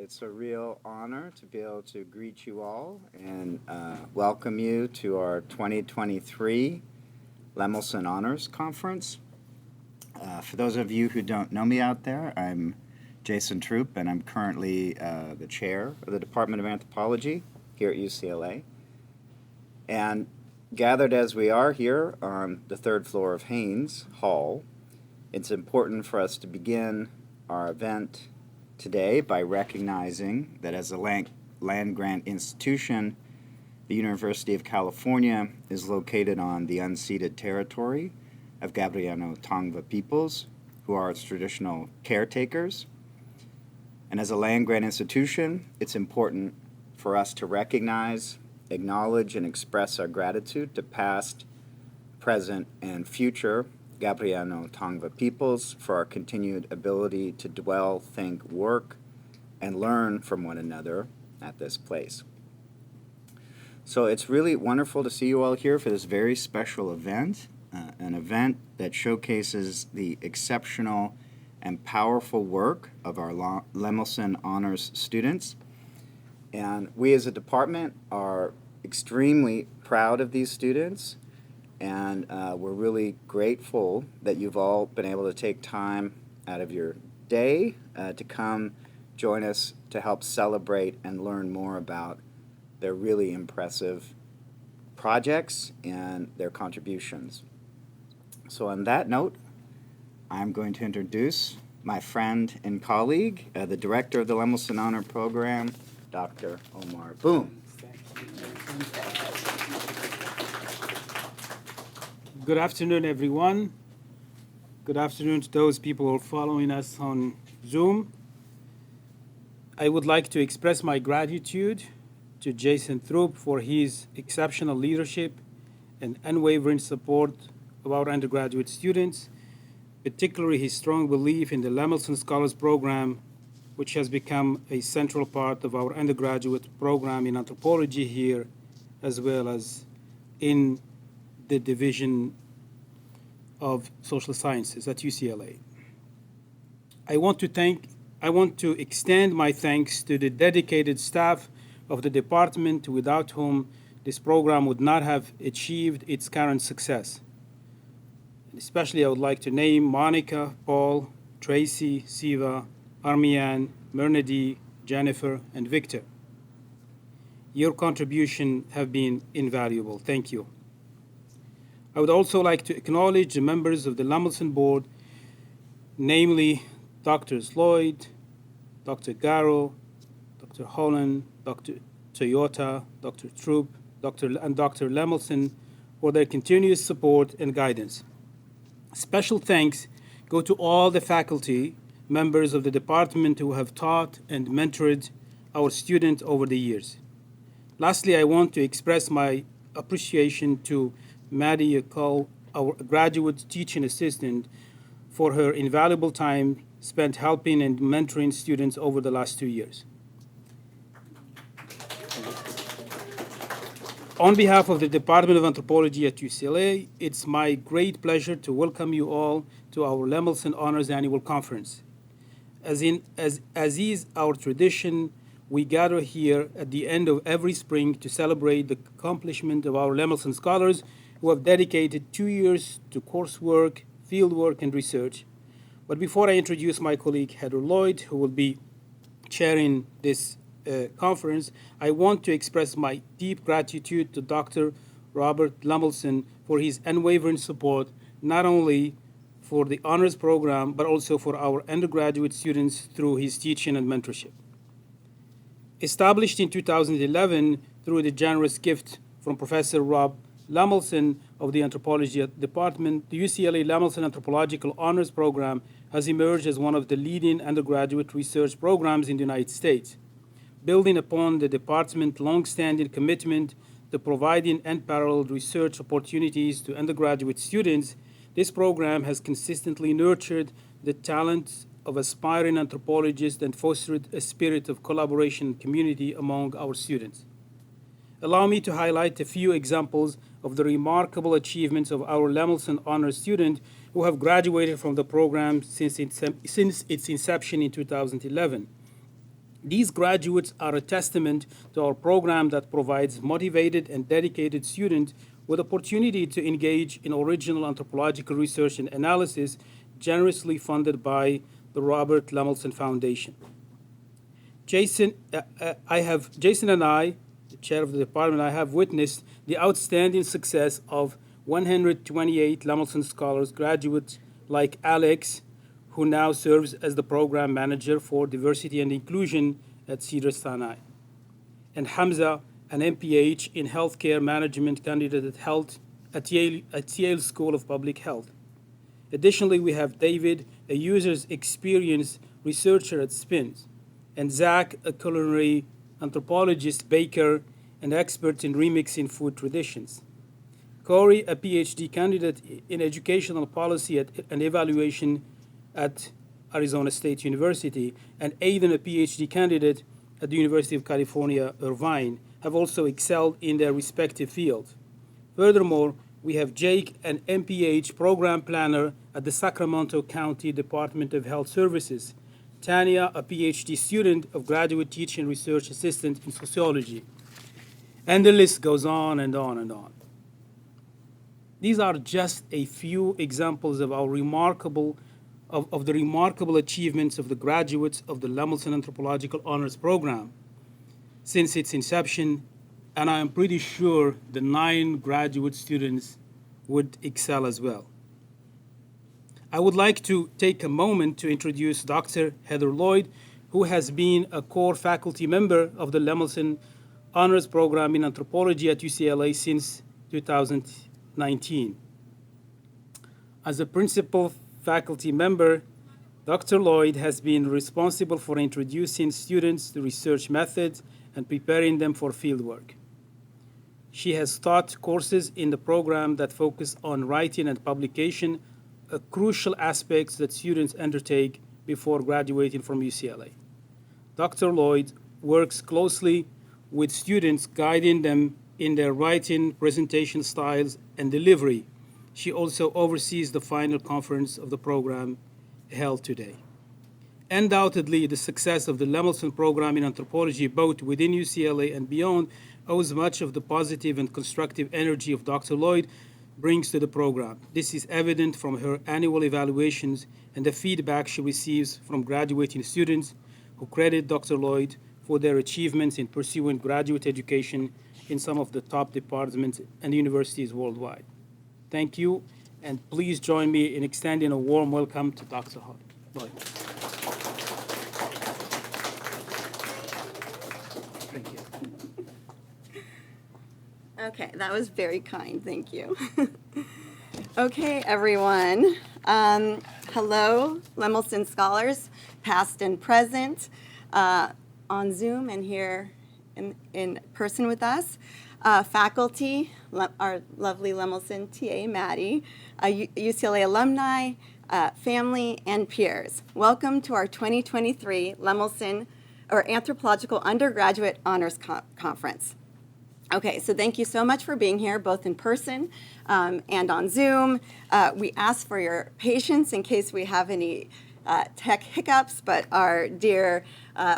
It's a real honor to be able to greet you all and welcome you to our 2023 Lemelson Honors Conference. For those of you who don't know me out there, I'm Jason Throop, and I'm currently the chair of the Department of Anthropology here at UCLA. And gathered as we are here on the third floor of Haynes Hall, it's important for us to begin our event today by recognizing that as a land-grant institution, the University of California is located on the unceded territory of Gabriano Tongva peoples, who are its traditional caretakers. And as a land-grant institution, it's important for us to recognize, acknowledge, and express our gratitude to past, present, and future Gabriano Tongva peoples for our continued ability to dwell, think, work, and learn from one another at this place. So it's really wonderful to see you all here for this very special event, an event that showcases the exceptional and powerful work of our Lemelson Honors students. And we as a department are extremely proud of these students, and we're really grateful that you've all been able to take time out of your day to come join us to help celebrate and learn more about their really impressive projects and their contributions. So on that note, I'm going to introduce my friend and colleague, the director of the Lemelson Honor Program, Dr. Aomar Boum. Good afternoon, everyone. Good afternoon to those people who are following us on Zoom. I would like to express my gratitude to Jason Throop for his exceptional leadership and unwavering support of our undergraduate students, particularly his strong belief in the Lemelson Scholars Program, which has become a central part of our undergraduate program in anthropology here, as well as in the Division of Social Sciences at UCLA. I want to extend my thanks to the dedicated staff of the department, without whom this program would not have achieved its current success. Especially I would like to name Monica, Paul, Tracy, Siva, Armian, Mernadi, Jennifer, and Victor. Your contribution have been invaluable. Thank you. I would also like to acknowledge the members of the Lemelson Board, namely Drs. Loyd, Dr. Garrow, Dr. Holland, Dr. Toyota, Dr. Throop, and Dr. Lemelson for their continuous support and guidance. Special thanks go to all the faculty members of the department who have taught and mentored our students over the years. Lastly, I want to express my appreciation to Maddie Yakul, our graduate teaching assistant, for her invaluable time spent helping and mentoring students over the last 2 years. On behalf of the Department of Anthropology at UCLA, it's my great pleasure to welcome you all to our Lemelson Honors Annual Conference. As is our tradition, we gather here at the end of every spring to celebrate the accomplishment of our Lemelson scholars who have dedicated 2 years to coursework, fieldwork, and research. But before I introduce my colleague Heather Loyd, who will be chairing this conference, I want to express my deep gratitude to Dr. Robert Lemelson for his unwavering support, not only for the honors program, but also for our undergraduate students through his teaching and mentorship. Established in 2011 through the generous gift from Professor Rob Lemelson of the Anthropology Department, the UCLA Lemelson Anthropological Honors Program has emerged as one of the leading undergraduate research programs in the United States. Building upon the department's long-standing commitment to providing unparalleled research opportunities to undergraduate students, this program has consistently nurtured the talents of aspiring anthropologists and fostered a spirit of collaboration and community among our students. Allow me to highlight a few examples of the remarkable achievements of our Lemelson Honors students who have graduated from the program since its inception in 2011. These graduates are a testament to our program that provides motivated and dedicated students with opportunity to engage in original anthropological research and analysis generously funded by the Robert Lemelson Foundation. Jason and I, the chair of the department, I have witnessed the outstanding success of 128 Lemelson Scholars graduates like Alex, who now serves as the program manager for diversity and inclusion at Cedars-Sinai, and Hamza, an MPH in healthcare management candidate at health at Yale School of Public Health. Additionally, we have David, a user's experience researcher at SPINS, and Zach, a culinary anthropologist, baker, and expert in remixing food traditions. Corey, a PhD candidate in educational policy and evaluation at Arizona State University, and Aidan, a PhD candidate at the University of California, Irvine, have also excelled in their respective fields. Furthermore, we have Jake, an MPH program planner at the Sacramento County Department of Health Services, Tanya, a PhD student of graduate teaching research assistant in sociology, and the list goes on and on and on. These are just a few examples of our remarkable achievements of the graduates of the Lemelson Anthropological Honors Program since its inception, and I am pretty sure the 9 graduate students would excel as well. I would like to take a moment to introduce Dr. Heather Loyd, who has been a core faculty member of the Lemelson Honors Program in Anthropology at UCLA since 2019. As a principal faculty member, Dr. Loyd has been responsible for introducing students to research methods and preparing them for fieldwork. She has taught courses in the program that focus on writing and publication, a crucial aspects that students undertake before graduating from UCLA. Dr. Loyd works closely with students, guiding them in their writing, presentation styles, and delivery. She also oversees the final conference of the program held today. Undoubtedly, the success of the Lemelson program in anthropology, both within UCLA and beyond, owes much of the positive and constructive energy of Dr. Loyd brings to the program. This is evident from her annual evaluations and the feedback she receives from graduating students who credit Dr. Loyd for their achievements in pursuing graduate education in some of the top departments and universities worldwide. Thank you, and please join me in extending a warm welcome to Dr. Loyd. Thank you. Okay, that was very kind. Thank you. Okay, everyone. Hello, Lemelson Scholars, past and present, on Zoom and here in person with us. Faculty, our lovely Lemelson TA, Maddie, UCLA alumni, family, and peers. Welcome to our 2023 Lemelson or Anthropological Undergraduate Honors Conference. Okay, so thank you so much for being here, both in person and on Zoom. We ask for your patience in case we have any tech hiccups, but our dear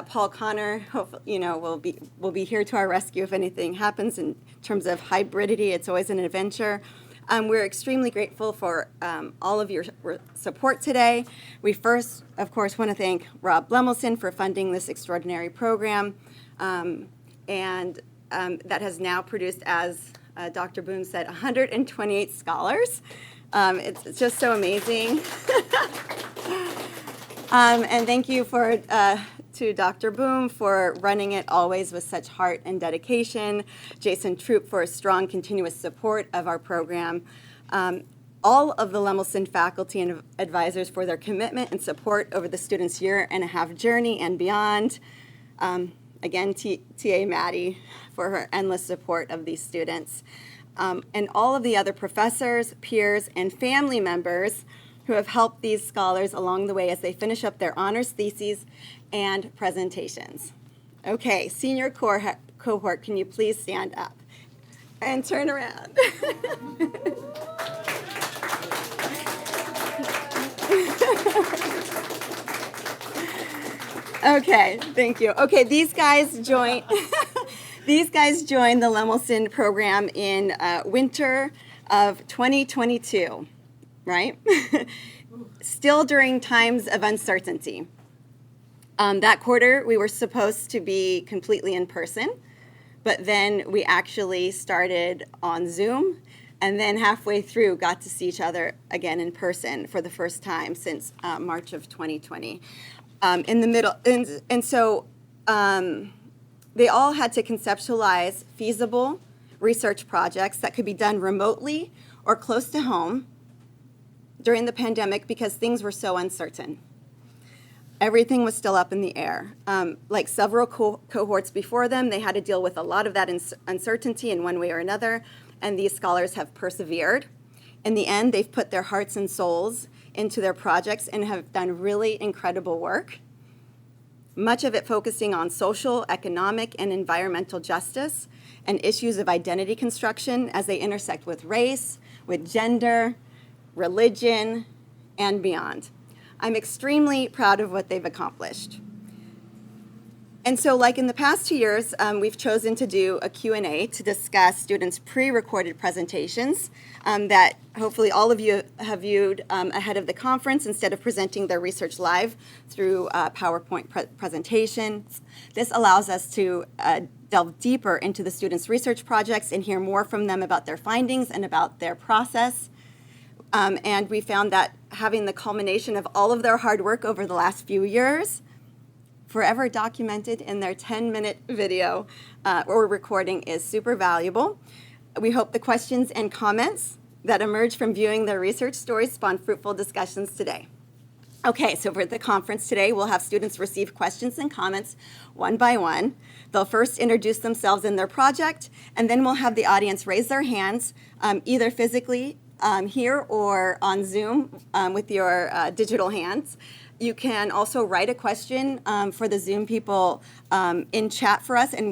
Paul Connor, hopefully, will be here to our rescue if anything happens in terms of hybridity. It's always an adventure. We're extremely grateful for all of your support today. We first, of course, want to thank Rob Lemelson for funding this extraordinary program, and that has now produced, as Dr. Boum said, 128 scholars. It's just so amazing. And thank you to Dr. Boum for running it always with such heart and dedication, Jason Throop for strong continuous support of our program, all of the Lemelson faculty and advisors for their commitment and support over the students' year-and-a-half journey and beyond. Again, TA Maddie for her endless support of these students, and all of the other professors, peers, and family members who have helped these scholars along the way as they finish up their honors theses and presentations. Okay, senior cohort, can you please stand up and turn around? Okay, thank you. Okay, these guys joined these guys joined the Lemelson program in winter of 2022, right? Still during times of uncertainty. That quarter, we were supposed to be completely in person, but then we actually started on Zoom, and then halfway through got to see each other again in person for the first time since March of 2020. In the middle, and so they all had to conceptualize feasible research projects that could be done remotely or close to home during the pandemic because things were so uncertain. Everything was still up in the air. Like several cohorts before them, they had to deal with a lot of that uncertainty in one way or another, and these scholars have persevered. In the end, they've put their hearts and souls into their projects and have done really incredible work, much of it focusing on social, economic, and environmental justice and issues of identity construction as they intersect with race, with gender, religion, and beyond. I'm extremely proud of what they've accomplished. And so like in the past 2 years, we've chosen to do a Q&A to discuss students' pre-recorded presentations that hopefully all of you have viewed ahead of the conference instead of presenting their research live through PowerPoint presentations. This allows us to delve deeper into the students' research projects and hear more from them about their findings and about their process. And we found that having the culmination of all of their hard work over the last few years forever documented in their 10-minute video or recording is super valuable. We hope the questions and comments that emerge from viewing their research stories spawn fruitful discussions today. Okay, so for the conference today, we'll have students receive questions and comments one by one. They'll first introduce themselves and their project, and then we'll have the audience raise their hands, either physically here or on Zoom with your digital hands. You can also write a question for the Zoom people in chat for us, and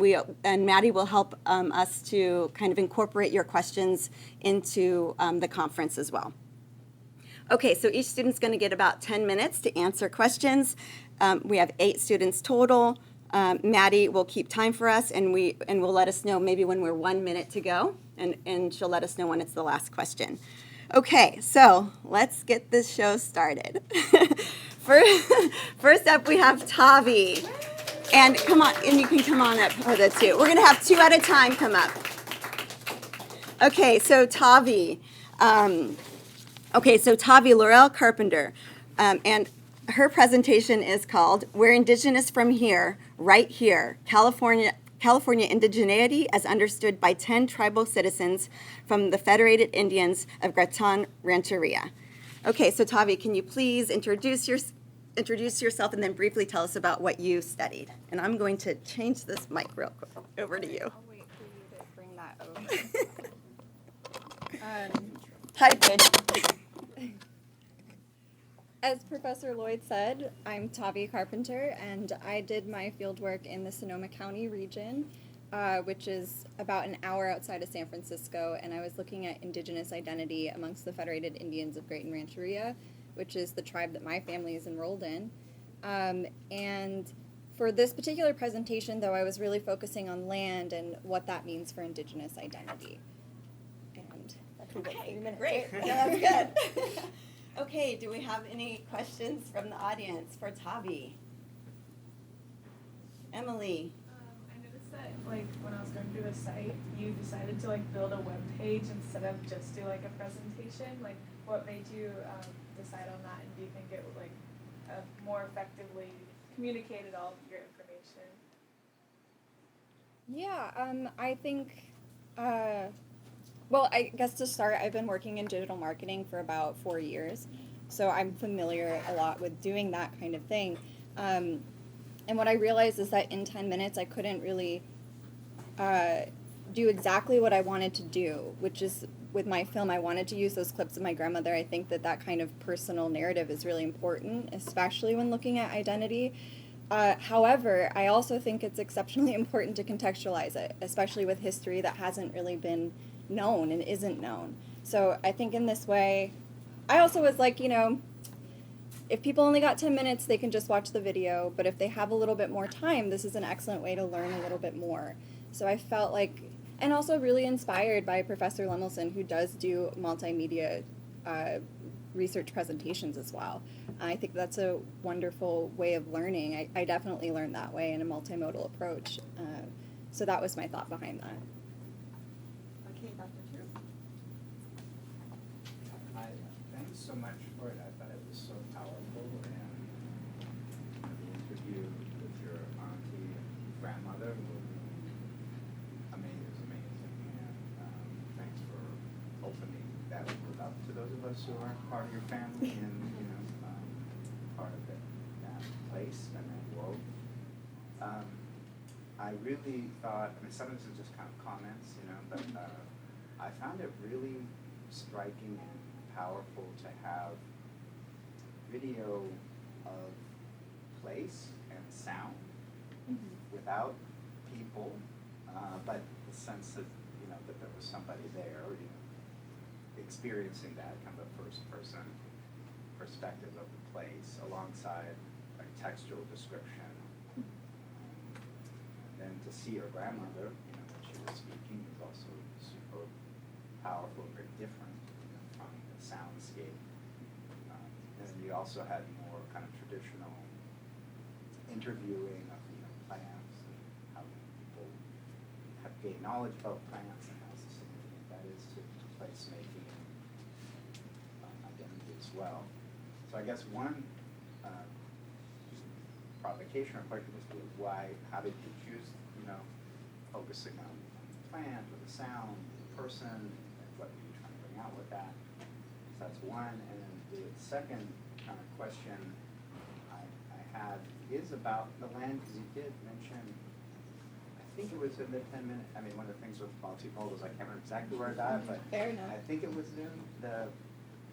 Maddie will help us to kind of incorporate your questions into the conference as well. Okay, so each student's going to get about 10 minutes to answer questions. We have 8 students total. Maddie will keep time for us, and will let us know maybe when we're 1 minute to go, and she'll let us know when it's the last question. Okay, so let's get this show started. First up, we have Tavi. And come on, and you can come on up for the 2. We're going to have 2 at a time come up. Okay, so Tavi. Tavi Lorelle Carpenter. And her presentation is called We're Indigenous from Here, Right Here, California Indigeneity as Understood by 10 Tribal Citizens from the Federated Indians of Grattan Rancheria. Okay, so Tavi, can you please introduce yourself and then briefly tell us about what you studied? And I'm going to change this mic real quick over to you. I'll wait for you to bring that over. Hi, kid. As Professor Loyd said, I'm Tavi Carpenter, and I did my fieldwork in the Sonoma County region, which is about an hour outside of San Francisco, and I was looking at indigenous identity amongst the Federated Indians of Grattan Rancheria, which is the tribe that my family is enrolled in. And for this particular presentation, though, I was really focusing on land and what that means for indigenous identity. And that's Okay, 3 minutes. great. Yeah, that's good. Okay, do we have any questions from the audience for Tavi? Emily. I noticed that, like, when I was going through the site, you decided to, like, build a web page instead of just do, like, a presentation. Like, what made you decide on that, and do you think it, like, more effectively communicated all of your information? Yeah, I think, well, I guess to start, I've been working in digital marketing for about 4 years, so I'm familiar a lot with doing that kind of thing. And what I realized is that in 10 minutes, I couldn't really do exactly what I wanted to do, which is with my film, I wanted to use those clips of my grandmother. I think that kind of personal narrative is really important, especially when looking at identity. However, I also think it's exceptionally important to contextualize it, especially with history that hasn't really been known and isn't known. So I think in this way, I also was like, if people only got 10 minutes, they can just watch the video. But if they have a little bit more time, this is an excellent way to learn a little bit more. So I felt like, and also really inspired by Professor Lemelson, who does do multimedia research presentations as well. I think that's a wonderful way of learning. I definitely learned that way in a multimodal approach. So that was my thought behind that. Okay, Dr. Throop. Thanks so much for it. I thought it was so powerful, and the interview with your auntie and grandmother was amazing, and thanks for opening that up to those of us who aren't part of your family and part of that place and that world. I really thought, some of this is just kind of comments, but I found it really striking and powerful to have video of place and sound without people, but the sense that, that there was somebody there, experiencing that kind of a first-person perspective of the place alongside a textual description. And to see your grandmother, when she was speaking, was also super powerful, very different from the soundscape. And you also had more kind of traditional interviewing of plants and how people have gained knowledge about plants and how significant that is to placemaking and identity as well. So I guess one provocation or question was how did you choose, focusing on the plant or the sound, the person, and what were you trying to bring out with that? So that's one. And then the second kind of question I had is about the land, because you did mention, I think it was in the 10-minute, one of the things with multimodals, I can't remember exactly where I got, but Fair enough. I think it was in the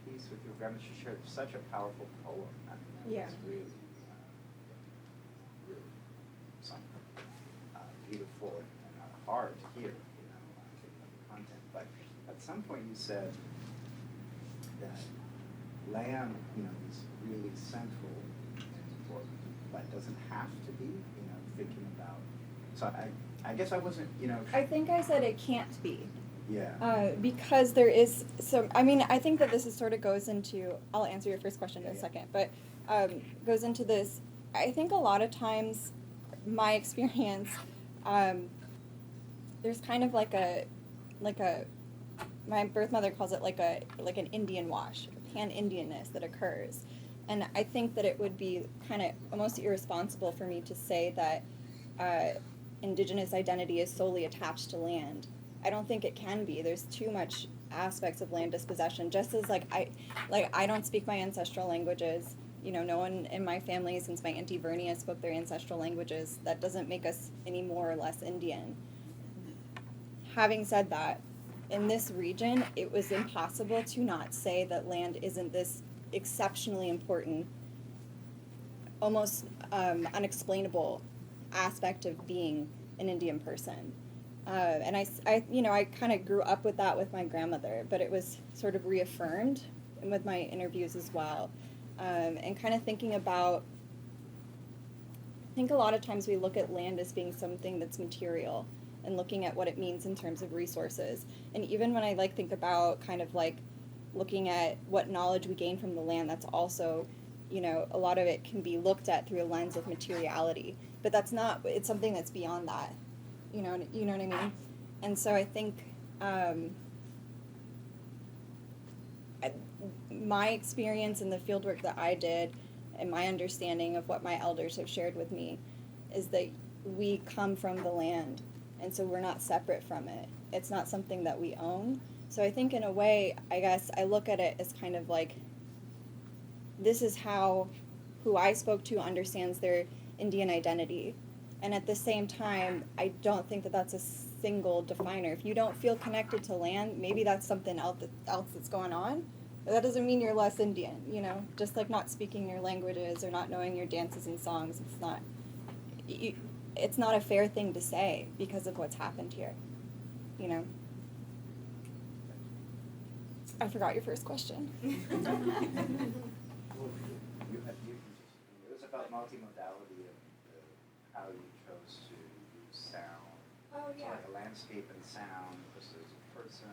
piece with your grandma. She shared such a powerful poem. That Yeah. was really something beautiful and hard to hear, the content. But at some point you said that land, is really central and important, but doesn't have to be, thinking about. So I guess I wasn't, I think I said it can't be. Yeah. Because there is some, I think that this is sort of goes into, I'll answer your first question in a second, but goes into this, I think a lot of times, my experience, there's kind of like a, my birth mother calls it like an Indian wash, a pan-Indianness that occurs. And I think that it would be kind of almost irresponsible for me to say that indigenous identity is solely attached to land. I don't think it can be. There's too much aspects of land dispossession. Just as I don't speak my ancestral languages. No one in my family, since my Auntie Vernia spoke their ancestral languages. That doesn't make us any more or less Indian. Having said that, in this region, it was impossible to not say that land isn't this exceptionally important, almost unexplainable aspect of being an Indian person. And I kind of grew up with that with my grandmother, but it was sort of reaffirmed with my interviews as well. And kind of thinking about, I think a lot of times we look at land as being something that's material and looking at what it means in terms of resources. And even when I think about kind of looking at what knowledge we gain from the land, that's also, a lot of it can be looked at through a lens of materiality. But that's not, it's something that's beyond that. You know what I mean? And so I think my experience in the fieldwork that I did and my understanding of what my elders have shared with me is that we come from the land, and so we're not separate from it. It's not something that we own. So I think in a way, I guess I look at it as kind of this is how who I spoke to understands their Indian identity. And at the same time, I don't think that that's a single definer. If you don't feel connected to land, maybe that's something else that's going on. But that doesn't mean you're less Indian, Just like not speaking your languages or not knowing your dances and songs, it's not a fair thing to say because of what's happened here, I forgot your first question. Well, you had about multimodality of how you chose to use sound. Oh, So like a landscape and sound versus a person,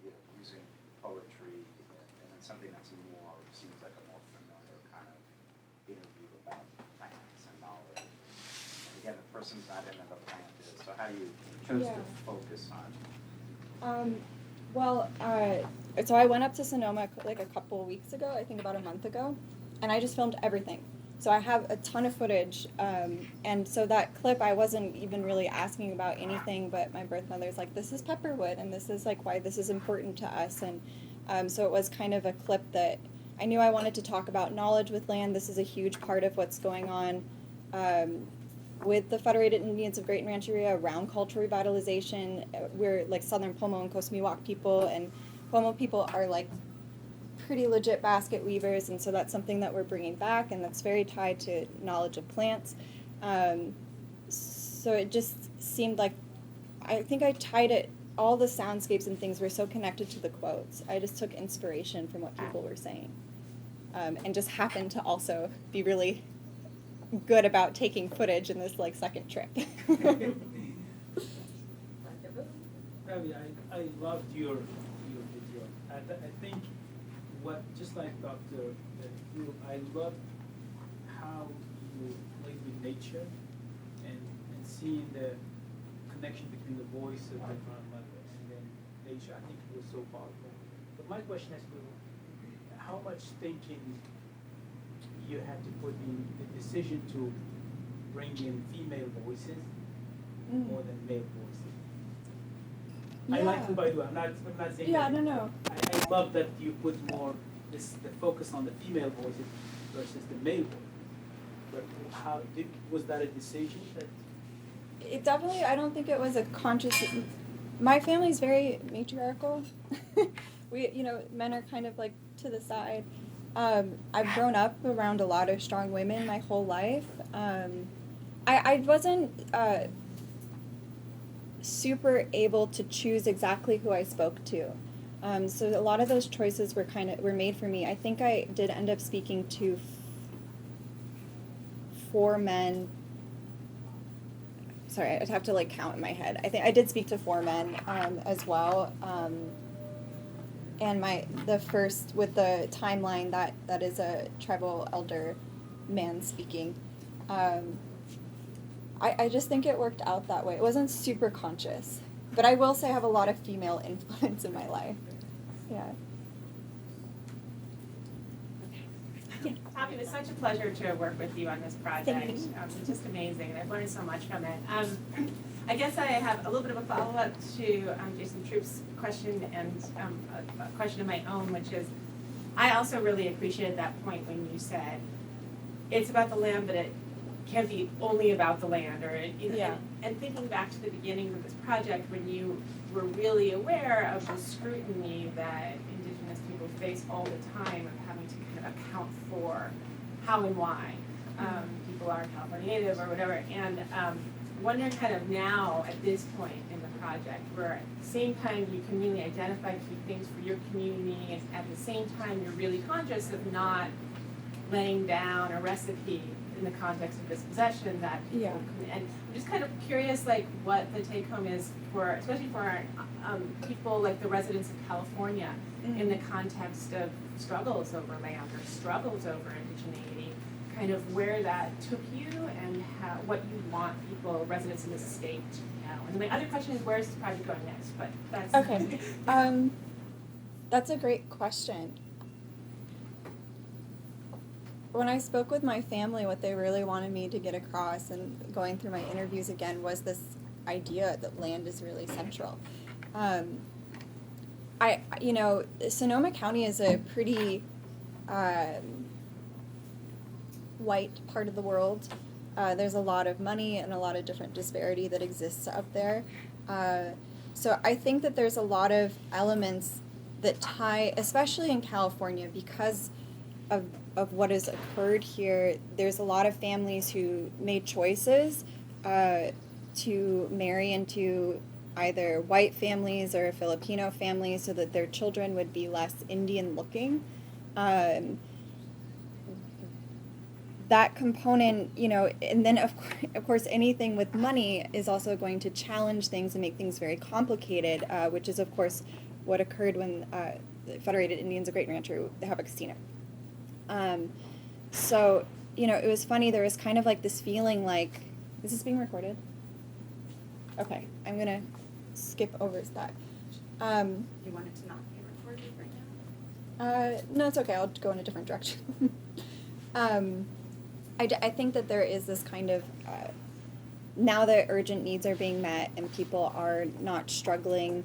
using poetry, and then something that's more, seems like a more familiar kind of interview about plants and knowledge. And again, the person's not in the plant is, so how you chose to focus on. So I went up to Sonoma like a couple weeks ago, I think about a month ago, and I just filmed everything. So I have a ton of footage, and so that clip I wasn't even really asking about anything, but my birth mother's like, this is Pepperwood, and this is like why this is important to us, and so it was kind of a clip that I knew I wanted to talk about knowledge with land. This is a huge part of what's going on with the Federated Indians of Great Rancheria around cultural revitalization. We're like Southern Pomo and Coast Miwok people, and Pomo people are like pretty legit basket weavers, and so that's something that we're bringing back, and that's very tied to knowledge of plants. So it just seemed like, I think I tied it, all the soundscapes and things were so connected to the quotes. I just took inspiration from what people were saying, and just happened to also be really good about taking footage in this like second trip. Tavi, I loved your video. I think just like Dr. Throop, I love how you play with nature and seeing the connection between the voice of the grandmother and then nature. I think it was so powerful. But my question is, how much thinking you had to put in the decision to bring in female voices more than male voices? I like to, by the way, I'm not saying that. No. I love that you put more the focus on the female voices versus the male voice. But was that a decision that? It definitely, I don't think it was a conscious, my family's very matriarchal. Men are kind of like to the side. I've grown up around a lot of strong women my whole life. I wasn't super able to choose exactly who I spoke to. So a lot of those choices were made for me. I think I did end up speaking to 4 men. Sorry, I'd have to like count in my head. I think I did speak to 4 men as well. And the first with the timeline that is a tribal elder man speaking. I just think it worked out that way. It wasn't super conscious, but I will say I have a lot of female influence in my life. Yeah. Tavi, it was such a pleasure to work with you on this project. It's just amazing, and I've learned so much from it. I guess I have a little bit of a follow-up to Jason Troop's question and a question of my own, which is, I also really appreciated that point when you said, it's about the land, but it can't be only about the land, and thinking back to the beginning of this project when you were really aware of the scrutiny that Indigenous people face all the time of having to kind of account for how and why people are California native or whatever, and wondering kind of now at this point in the project where at the same time you can really identify key things for your community and at the same time you're really conscious of not laying down a recipe in the context of dispossession that people come in. And I'm just kind of curious like what the take home is for, especially for our people like the residents of California in the context of struggles over land or struggles over indigeneity, kind of where that took you and what you want people, residents in the state to know. And then my other question is, where is this project going next? But that's okay. That's a great question. When I spoke with my family, what they really wanted me to get across and going through my interviews again was this idea that land is really central. Sonoma County is a pretty white part of the world. There's a lot of money and a lot of different disparity that exists out there. So I think that there's a lot of elements that tie, especially in California, because of what has occurred here. There's a lot of families who made choices to marry into either white families or Filipino families so that their children would be less Indian looking. that component, and then of course anything with money is also going to challenge things and make things very complicated, which is of course what occurred when the Federated Indians of Great Rancho have a casino. So, it was funny, there was kind of like this feeling like, is this being recorded? Okay, I'm gonna skip over that. You want it to not be recorded right now? No, it's okay, I'll go in a different direction. I think that there is this kind of, now that urgent needs are being met and people are not struggling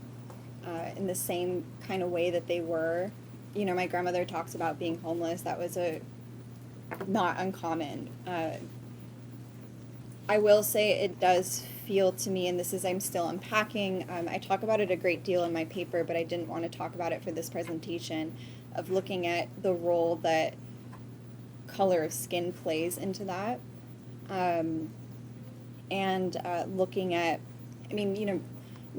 in the same kind of way that they were. My grandmother talks about being homeless. That was not uncommon. I will say it does feel to me, and I'm still unpacking, I talk about it a great deal in my paper, but I didn't want to talk about it for this presentation, of looking at the role that color of skin plays into that. And looking at,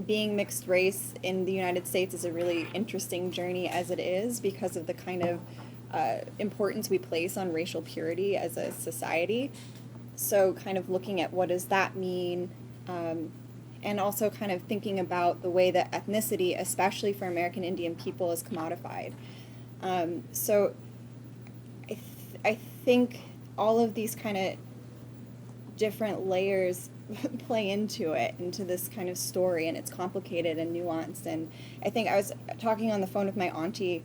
being mixed race in the United States is a really interesting journey as it is, because of the kind of importance we place on racial purity as a society. So kind of looking at what does that mean, and also kind of thinking about the way that ethnicity, especially for American Indian people, is commodified. So I think all of these kind of different layers play into this kind of story, and it's complicated and nuanced. And I think I was talking on the phone with my auntie,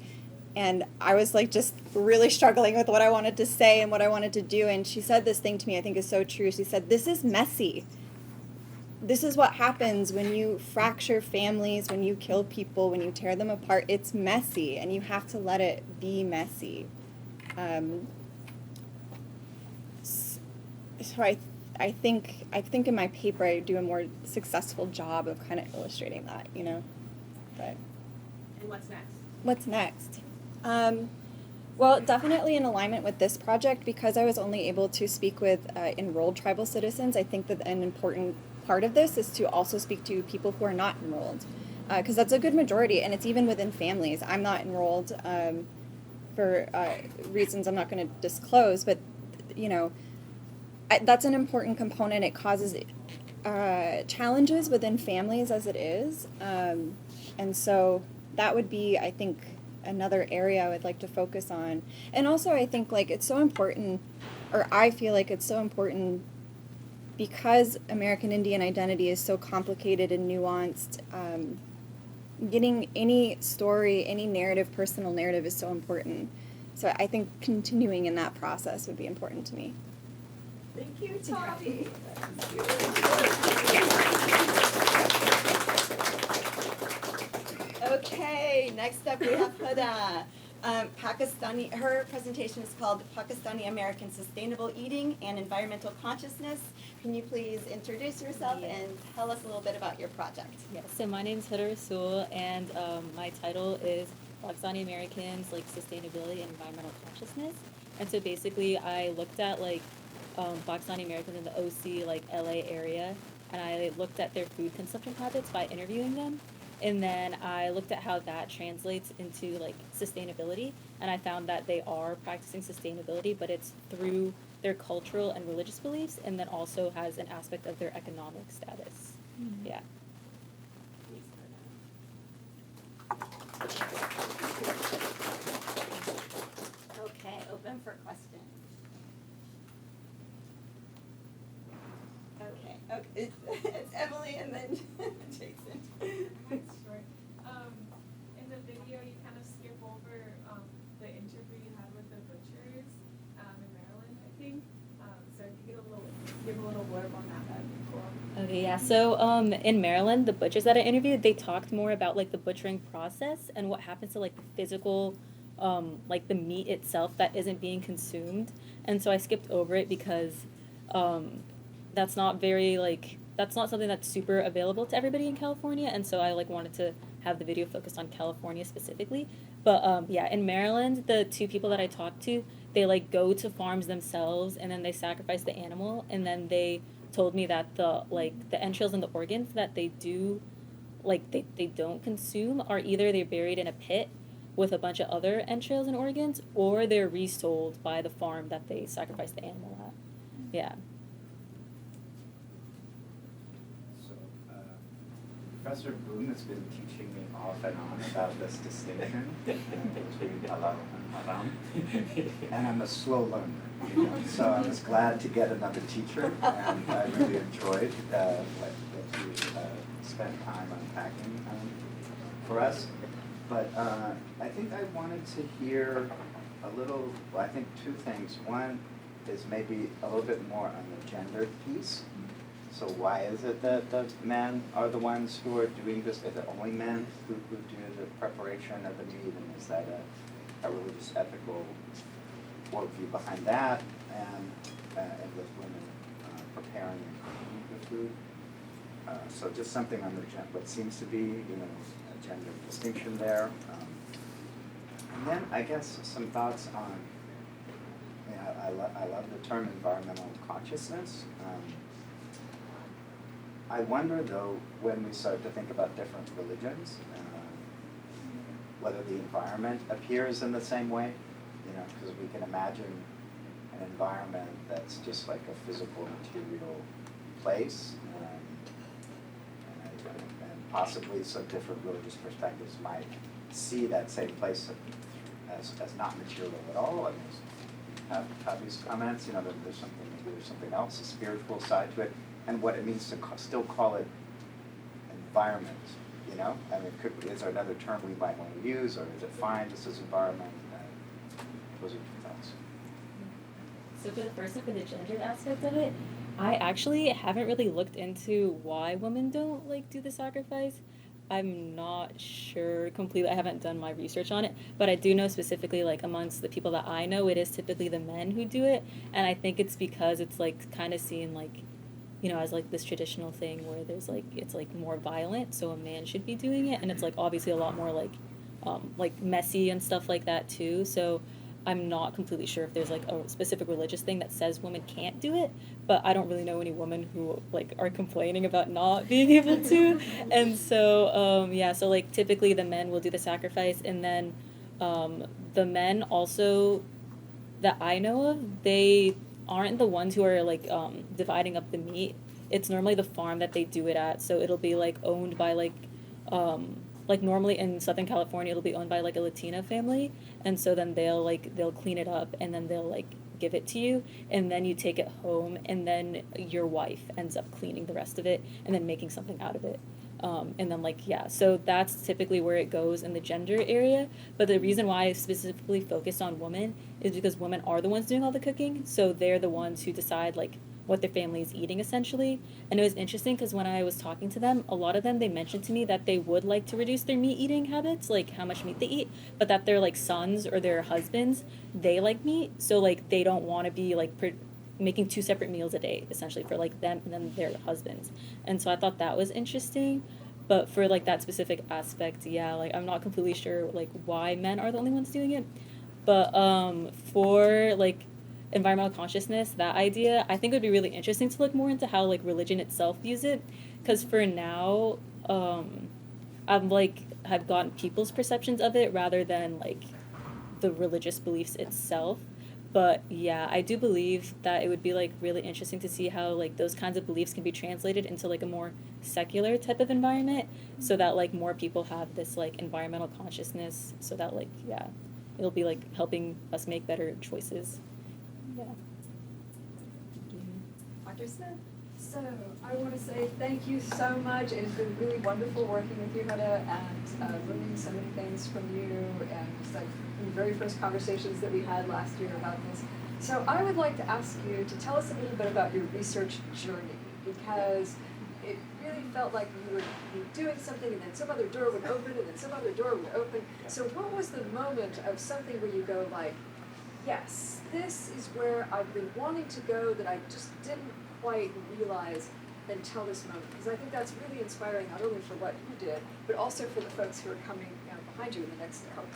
and I was like just really struggling with what I wanted to say and what I wanted to do, and she said this thing to me I think is so true. She said, "This is messy. This is what happens when you fracture families, when you kill people, when you tear them apart. It's messy, and you have to let it be messy." So I think in my paper I do a more successful job of kind of illustrating that, But And what's next? What's next? Well, definitely in alignment with this project, because I was only able to speak with enrolled tribal citizens. I think that an important part of this is to also speak to people who are not enrolled, because that's a good majority, and it's even within families. I'm not enrolled for reasons I'm not going to disclose, but that's an important component. It causes challenges within families as it is, and so that would be, I think, another area I would like to focus on. And also I think it's so important, or I feel like it's so important, because American Indian identity is so complicated and nuanced. Getting any story, any narrative, personal narrative, is so important. So I think continuing in that process would be important to me. Thank you, Tavi. Okay, next up we have Huda. Her presentation is called Pakistani American Sustainable Eating and Environmental Consciousness. Can you please introduce yourself and tell us a little bit about your project? Yeah, so my name is Huda Rasul, and my title is Pakistani Americans, Sustainability and Environmental Consciousness. And so basically I looked at Pakistani Americans in the OC, LA area, and I looked at their food consumption habits by interviewing them. And then I looked at how that translates into sustainability, and I found that they are practicing sustainability, but it's through their cultural and religious beliefs, and then also has an aspect of their economic status. Mm-hmm. Yeah. Okay, open for questions. Okay, it's Emily and then Jason. Sure. In the video, you kind of skip over the interview you had with the butchers in Maryland, I think. So if you could give a little blurb on that, that'd be cool. Okay, yeah. So in Maryland, the butchers that I interviewed, they talked more about the butchering process and what happens to the physical, the meat itself that isn't being consumed. And so I skipped over it because that's not very that's not something that's super available to everybody in California, and so I wanted to have the video focused on California specifically. But yeah, in Maryland, the two people that I talked to, they go to farms themselves, and then they sacrifice the animal, and then they told me that the entrails and the organs that they do they don't consume are either they're buried in a pit with a bunch of other entrails and organs, or they're resold by the farm that they sacrifice the animal at. Yeah. So, Professor Boum has been teaching me off and on about this distinction between halal and haram, and I'm a slow learner. So I was glad to get another teacher, and I really enjoyed what you spent time unpacking for us. But I think I wanted to hear a little, I think two things. One is maybe a little bit more on the gender piece. So why is it that the men are the ones who are doing this? Is it only men who do the preparation of the meat? And is that a religious, ethical worldview behind that? And with women preparing and cooking the food? So just something on the what seems to be, a gender distinction there. And then I guess some thoughts on, I love the term environmental consciousness. I wonder though, when we start to think about different religions, whether the environment appears in the same way, because we can imagine an environment that's just like a physical material place, and possibly some different religious perspectives might see that same place as not material at all. And have these comments, that there's something else, a spiritual side to it, and what it means to still call it environment. Is there another term we might want to use, or is it fine just as environment? Those are two thoughts. So for the first one, for the gender aspect of it, I actually haven't really looked into why women don't do the sacrifice. I'm not sure completely. I haven't done my research on it, but I do know specifically amongst the people that I know, it is typically the men who do it, and I think it's because it's kind of seen as this traditional thing where there's it's more violent, so a man should be doing it, and it's obviously a lot more messy and stuff like that too. So I'm not completely sure if there's a specific religious thing that says women can't do it, but I don't really know any women who are complaining about not being able to. And so so typically the men will do the sacrifice, and then the men also that I know of, they aren't the ones who are dividing up the meat. It's normally the farm that they do it at, so it'll be owned by normally in Southern California, it'll be owned by a Latina family, and so then they'll clean it up, and then they'll give it to you, and then you take it home, and then your wife ends up cleaning the rest of it, and then making something out of it. And then so that's typically where it goes in the gender area. But the reason why I specifically focused on women is because women are the ones doing all the cooking, so they're the ones who decide what their family is eating essentially. And it was interesting because when I was talking to them, a lot of them, they mentioned to me that they would like to reduce their meat eating habits, how much meat they eat, but that their sons or their husbands, they like meat, so they don't want to be making 2 separate meals a day essentially for them and then their husbands. And so I thought that was interesting. But for that specific aspect, I'm not completely sure why men are the only ones doing it. But for environmental consciousness, that idea, I think it would be really interesting to look more into how religion itself views it, because for now I've gotten people's perceptions of it rather than the religious beliefs itself. But I do believe that it would be really interesting to see how those kinds of beliefs can be translated into a more secular type of environment, so that more people have this environmental consciousness, so that it'll be helping us make better choices. Yeah. Dr. Smith? So I want to say thank you so much. It's been really wonderful working with you, Huda, and learning so many things from you, and just the very first conversations that we had last year about this. So I would like to ask you to tell us a little bit about your research journey, because it really felt like you were doing something and then some other door would open and then some other door would open. So what was the moment of something where you go yes, this is where I've been wanting to go that I just didn't quite realize until this moment? Because I think that's really inspiring, not only for what you did, but also for the folks who are coming behind you in the next cohort.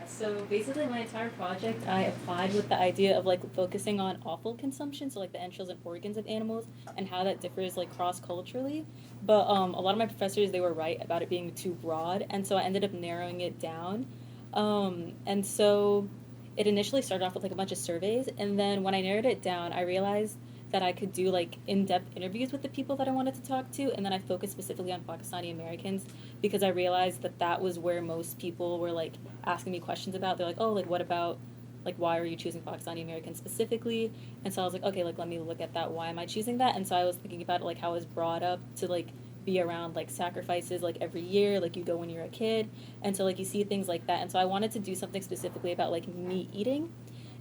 So basically, my entire project, I applied with the idea of like focusing on offal consumption, so like the entrails and organs of animals, and how that differs like cross culturally. But a lot of my professors, they were right about it being too broad, and so I ended up narrowing it down. And so it initially started off with like a bunch of surveys, and then when I narrowed it down, I realized that I could do like in-depth interviews with the people that I wanted to talk to, and then I focused specifically on Pakistani Americans because I realized that that was where most people were like asking me questions about. They're like, oh, like what about, like why are you choosing Pakistani Americans specifically? And so I was like, okay, like let me look at that. Why am I choosing that? And so I was thinking about it, like how I was brought up to like be around like sacrifices like every year, like you go when you're a kid, and so like you see things like that. And so I wanted to do something specifically about like meat eating,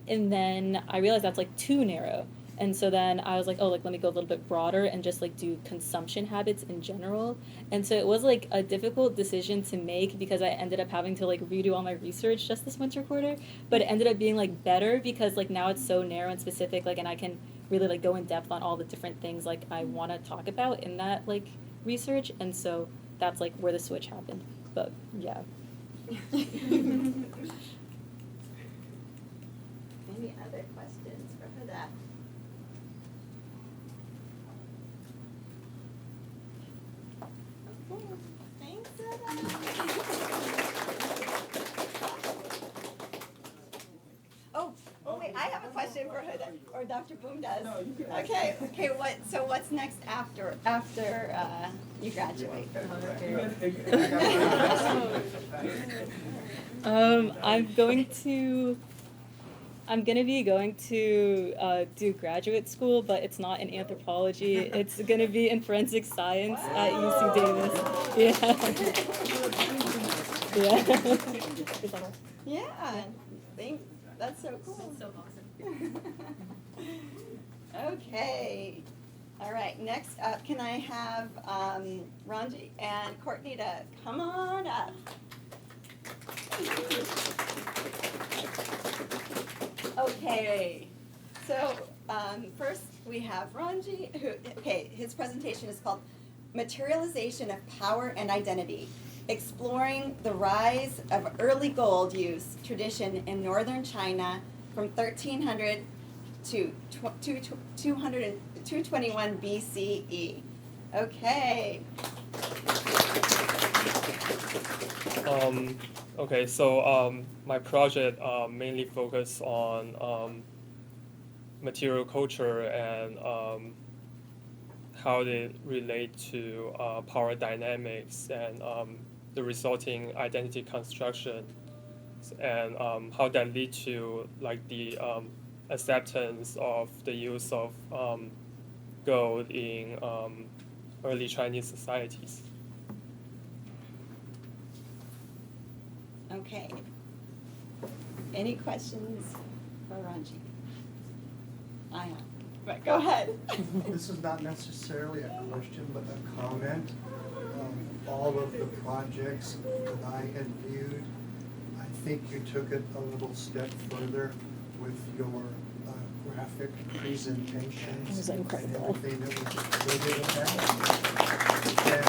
and then I realized that's like too narrow. And so then I was like, oh, like let me go a little bit broader and just like do consumption habits in general. And so it was like a difficult decision to make because I ended up having to like redo all my research just this winter quarter. But it ended up being like better because like now it's so narrow and specific, like, and I can really like go in depth on all the different things like I want to talk about in that like research. And so that's like where the switch happened. But yeah. Any other questions for Huda? Okay, thanks, Huda. Oh, wait, I have a question for Huda, or Dr. Boum does. Okay, what's next after you graduate? I'm gonna be going to do graduate school, but it's not in anthropology. It's gonna be in forensic science at UC Davis. Yeah. Yeah, that's so cool. That's so awesome. Okay, all right, next up, can I have Rongji and Courtney to come on up? Okay, so first we have Rongji, his presentation is called Materialization of Power and Identity, Exploring the Rise of Early Gold Use Tradition in Northern China from 1300 to 221 BCE. Okay. Okay, so my project mainly focused on material culture and how they relate to power dynamics and the resulting identity construction, and how that lead to like the acceptance of the use of gold in early Chinese societies. Okay. Any questions for Rongji? I have, but go ahead. This is not necessarily a question, but a comment. All of the projects that I had viewed, I think you took it a little step further with your graphic presentations. It was incredible. And everything that was included in that. And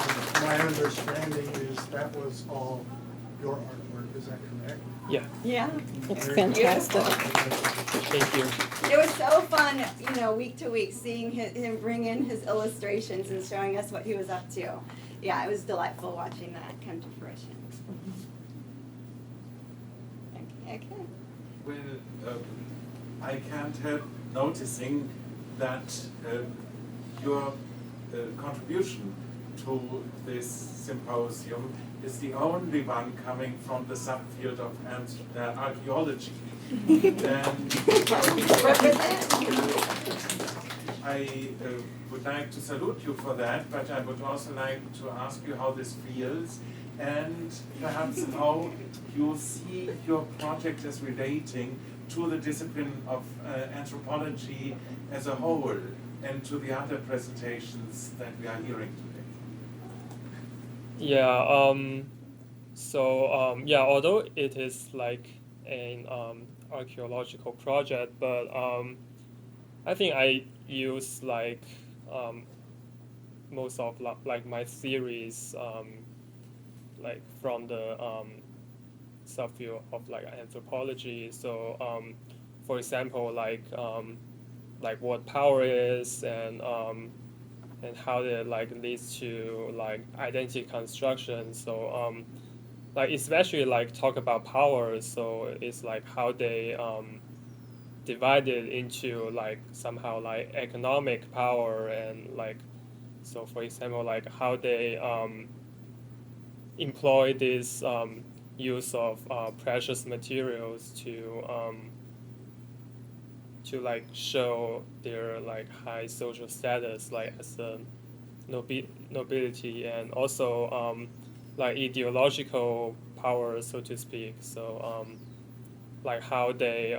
my understanding is that was all your artwork, is that correct? Yeah, Yeah. It's Very fantastic. thank you. It was so fun, week to week, seeing him bring in his illustrations and showing us what he was up to. Yeah, it was delightful watching that come to fruition. Okay. Well, I can't help noticing that your contribution to this symposium is the only one coming from the subfield of archaeology. And I would like to salute you for that, but I would also like to ask you how this feels and perhaps how you see your project as relating to the discipline of anthropology as a whole and to the other presentations that we are hearing today. Yeah, although it is like an archaeological project, but I think I use like most of like my theories like from the subfield of like anthropology. So for example, like what power is and how it like leads to like identity construction. So like especially like talk about power. So it's like how they divided into like somehow like economic power and like, so for example like how they employ this use of precious materials to like show their like high social status like as a nobility, and also like ideological power, so to speak. So like how they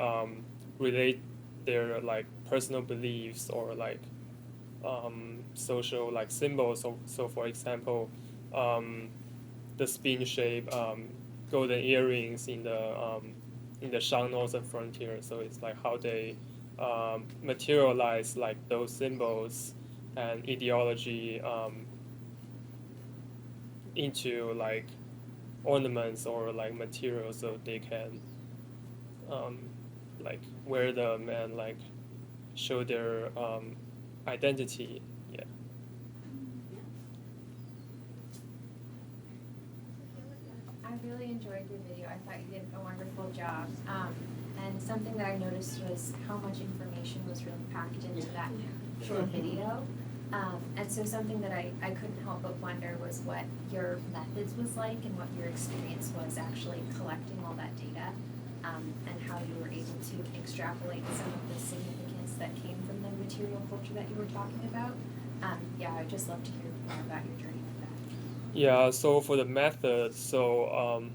relate their like personal beliefs or like social like symbols. So for example, the spin shape golden earrings in the Shang northern frontier. So it's like how they materialize like those symbols and ideology into like ornaments or like materials, so they can like wear them and like show their identity. Yeah. I really enjoyed your video. I thought you did a wonderful job. And something that I noticed was how much information was really packed into that short video. And so something that I couldn't help but wonder was what your methods was like and what your experience was actually collecting all that data, and how you were able to extrapolate some of the significance that came from the material culture that you were talking about. Yeah, I'd just love to hear more about your journey with that. Yeah, so for the method, so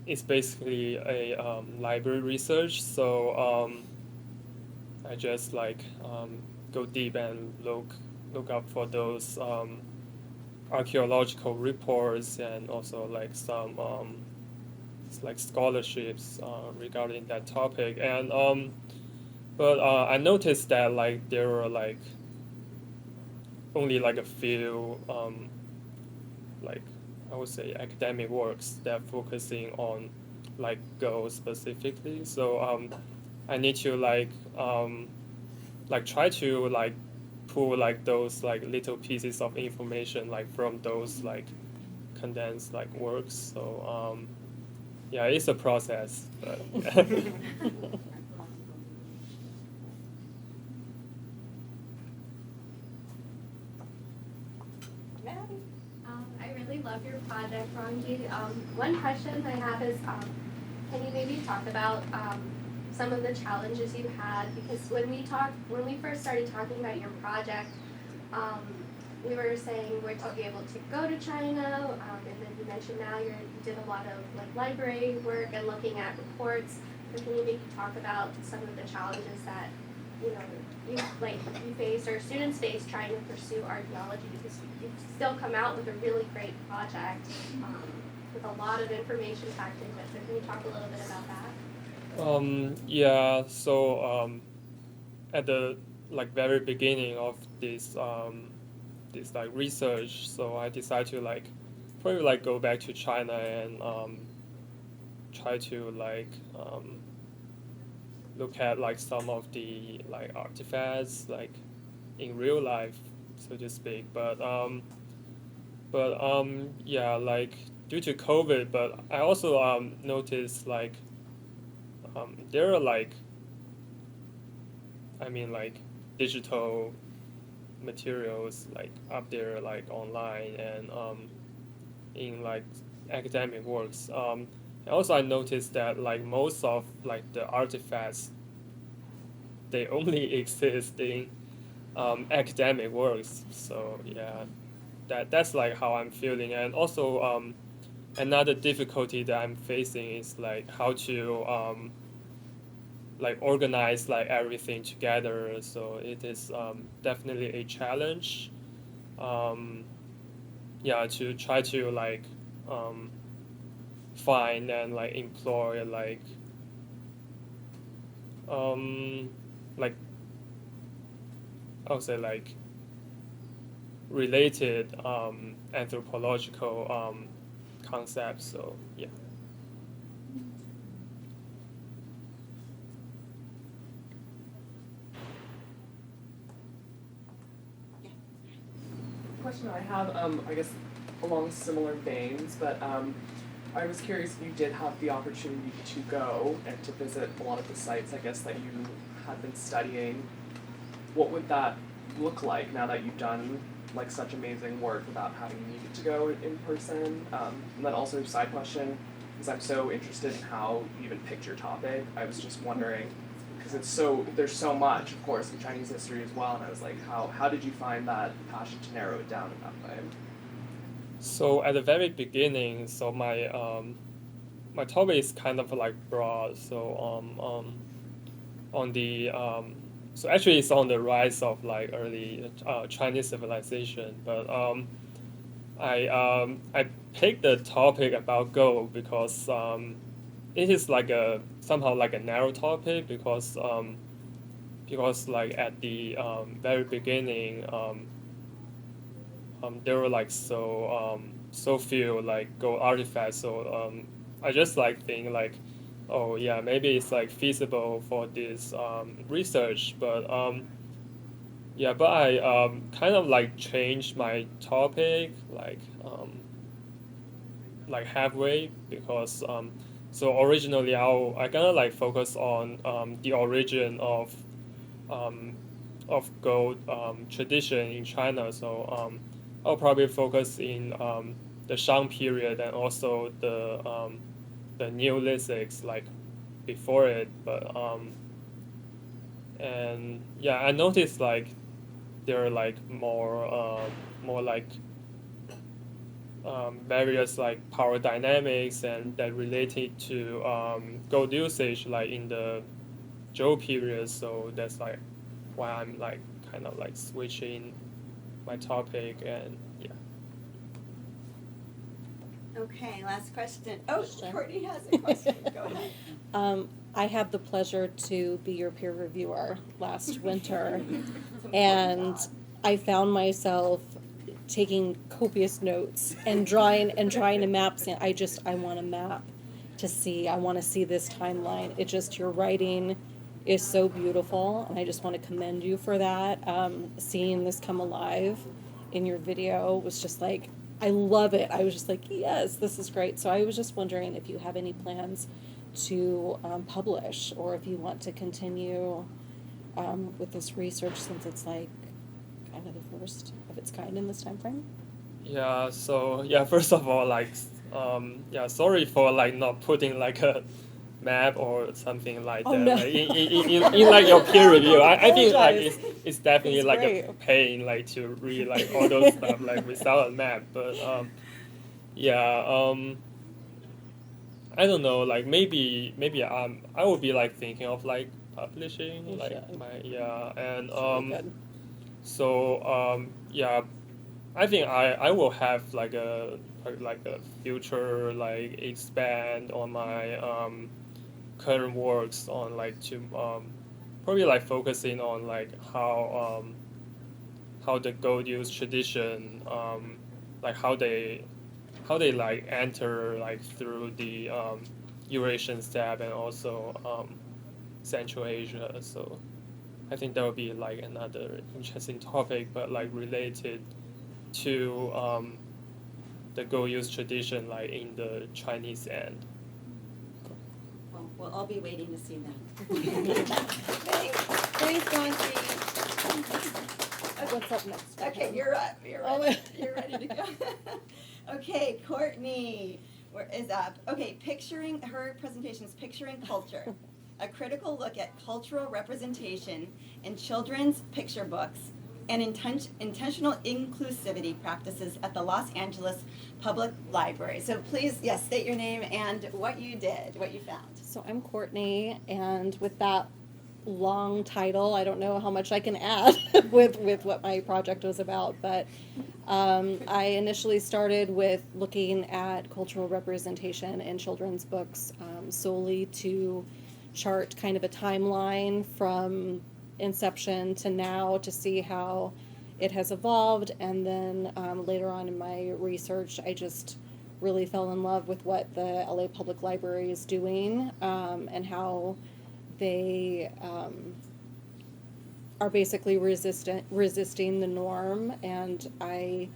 it's basically a library research. So I just like go deep and look up for those archaeological reports and also like some like scholarships regarding that topic. And but I noticed that like there were like only like a few like I would say academic works that focusing on like Go specifically. So I need to like try to like pull like those like little pieces of information like from those like condensed like works. So yeah, it's a process, but I really love your project, Rongji. One question I have is, can you maybe talk about some of the challenges you had? Because when we first started talking about your project, we were saying we're to be able to go to China, and then you mentioned now you did a lot of like library work and looking at reports. So can you maybe talk about some of the challenges that you faced or students faced trying to pursue archaeology, because you've still come out with a really great project with a lot of information packed into it. So can you talk a little bit about that? Yeah, so at the like very beginning of this this like research, so I decided to like probably like go back to China and try to like look at like some of the like artifacts like in real life, so to speak. But yeah, like due to COVID, but I also noticed like there are like I mean like digital materials like up there like online and in like academic works. And also I noticed that like most of like the artifacts they only exist in academic works. So yeah, that's like how I'm feeling. And also another difficulty that I'm facing is like how to like organize like everything together. So it is definitely a challenge. Yeah, to try to like find and like employ like I would say like related anthropological concepts. So yeah. question I have, I guess along similar veins, but I was curious if you did have the opportunity to go and to visit a lot of the sites, I guess, that you had been studying. What would that look like now that you've done like such amazing work without having needed to go in person? And then also, side question, because I'm so interested in how you even picked your topic. I was just wondering, because there's so much, of course, in Chinese history as well, and I was like, how did you find that passion to narrow it down in that way? So at the very beginning, so my topic is kind of like broad. So on the so actually it's on the rise of like early Chinese civilization. But I picked the topic about Go because it is like somehow like a narrow topic because like at the very beginning. There were like so few like gold artifacts, so I just like think like, oh yeah, maybe it's like feasible for this research, but yeah, but I kind of like changed my topic like halfway because so originally I gonna like focus on the origin of gold tradition in China, so I'll probably focus in the Shang period and also the Neolithics like before it, but and yeah, I noticed like there are like more like various like power dynamics and that related to gold usage like in the Zhou period, so that's like why I'm like kind of like switching my topic and yeah. Okay, last question. Oh, Courtney has a question. Go ahead. I had the pleasure to be your peer reviewer last winter, and I found myself taking copious notes and drawing to map. I want a map to see. I want to see this timeline. Your writing is so beautiful, and I just want to commend you for that. Seeing this come alive in your video was just like, I love it. I was just like, yes, this is great. So I was just wondering if you have any plans to publish, or if you want to continue with this research, since it's like kind of the first of its kind in this time frame. Yeah, so yeah, first of all, like yeah, sorry for like not putting like a map or something like that. No. Like, in like your peer review, I think like it's definitely It's like great. a pain like to read like all those stuff like without a map. But yeah, I don't know, like maybe I would be like thinking of like publishing You like should. my yeah, and Good. so yeah, I think I will have like a future like expand on my current works on like to probably like focusing on like how the gold use tradition like how they like enter like through the Eurasian steppe and also Central Asia. So I think that would be like another interesting topic, but like related to the gold use tradition like in the Chinese end. Well, we'll all be waiting to see that. Thanks, Rongji. What's up next? Okay, you're up. You're ready to go. Okay, Courtney is up. Okay, her presentation is Picturing Culture, a critical look at cultural representation in children's picture books and intentional inclusivity practices at the Los Angeles Public Library. So please, yes, state your name and what you found. So I'm Courtney, and with that long title, I don't know how much I can add with what my project was about, but I initially started with looking at cultural representation in children's books solely to chart kind of a timeline from inception to now to see how it has evolved, and then later on in my research I just really fell in love with what the LA Public Library is doing and how they are basically resisting the norm, and I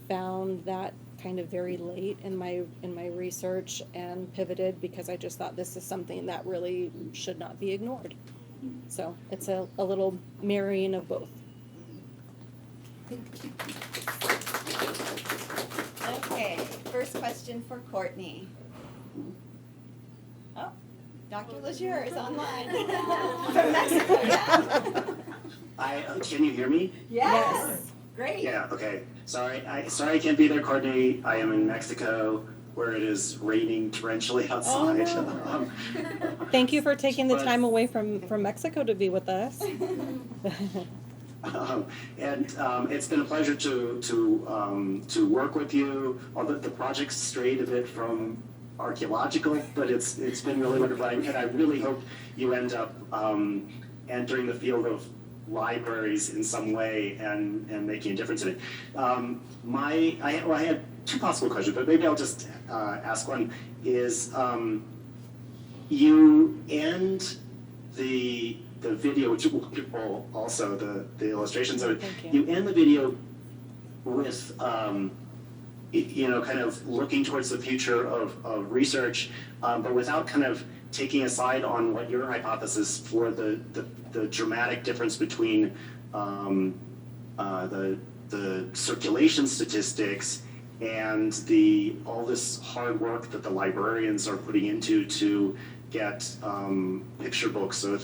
found that kind of very late in my research and pivoted because I just thought this is something that really should not be ignored. So it's a little marrying of both. Okay, first question for Courtney. Oh, Dr. Lejeune is online. From Mexico, yeah. Can you hear me? Yes. Great. Yeah, okay. Sorry I can't be there, Courtney. I am in Mexico where it is raining torrentially outside. Oh, no. Thank you for taking the time away from Mexico to be with us. It's been a pleasure to work with you. Although the project strayed a bit from archaeological, but it's been really wonderful. And I really hope you end up entering the field of libraries in some way and making a difference in it. I had two possible questions, but maybe I'll just ask one. Is you end the video, which is wonderful, also the illustrations of it. You end the video with kind of looking towards the future of research, but without kind of taking a side on what your hypothesis for the dramatic difference between the circulation statistics and all this hard work that the librarians are putting into to get picture books of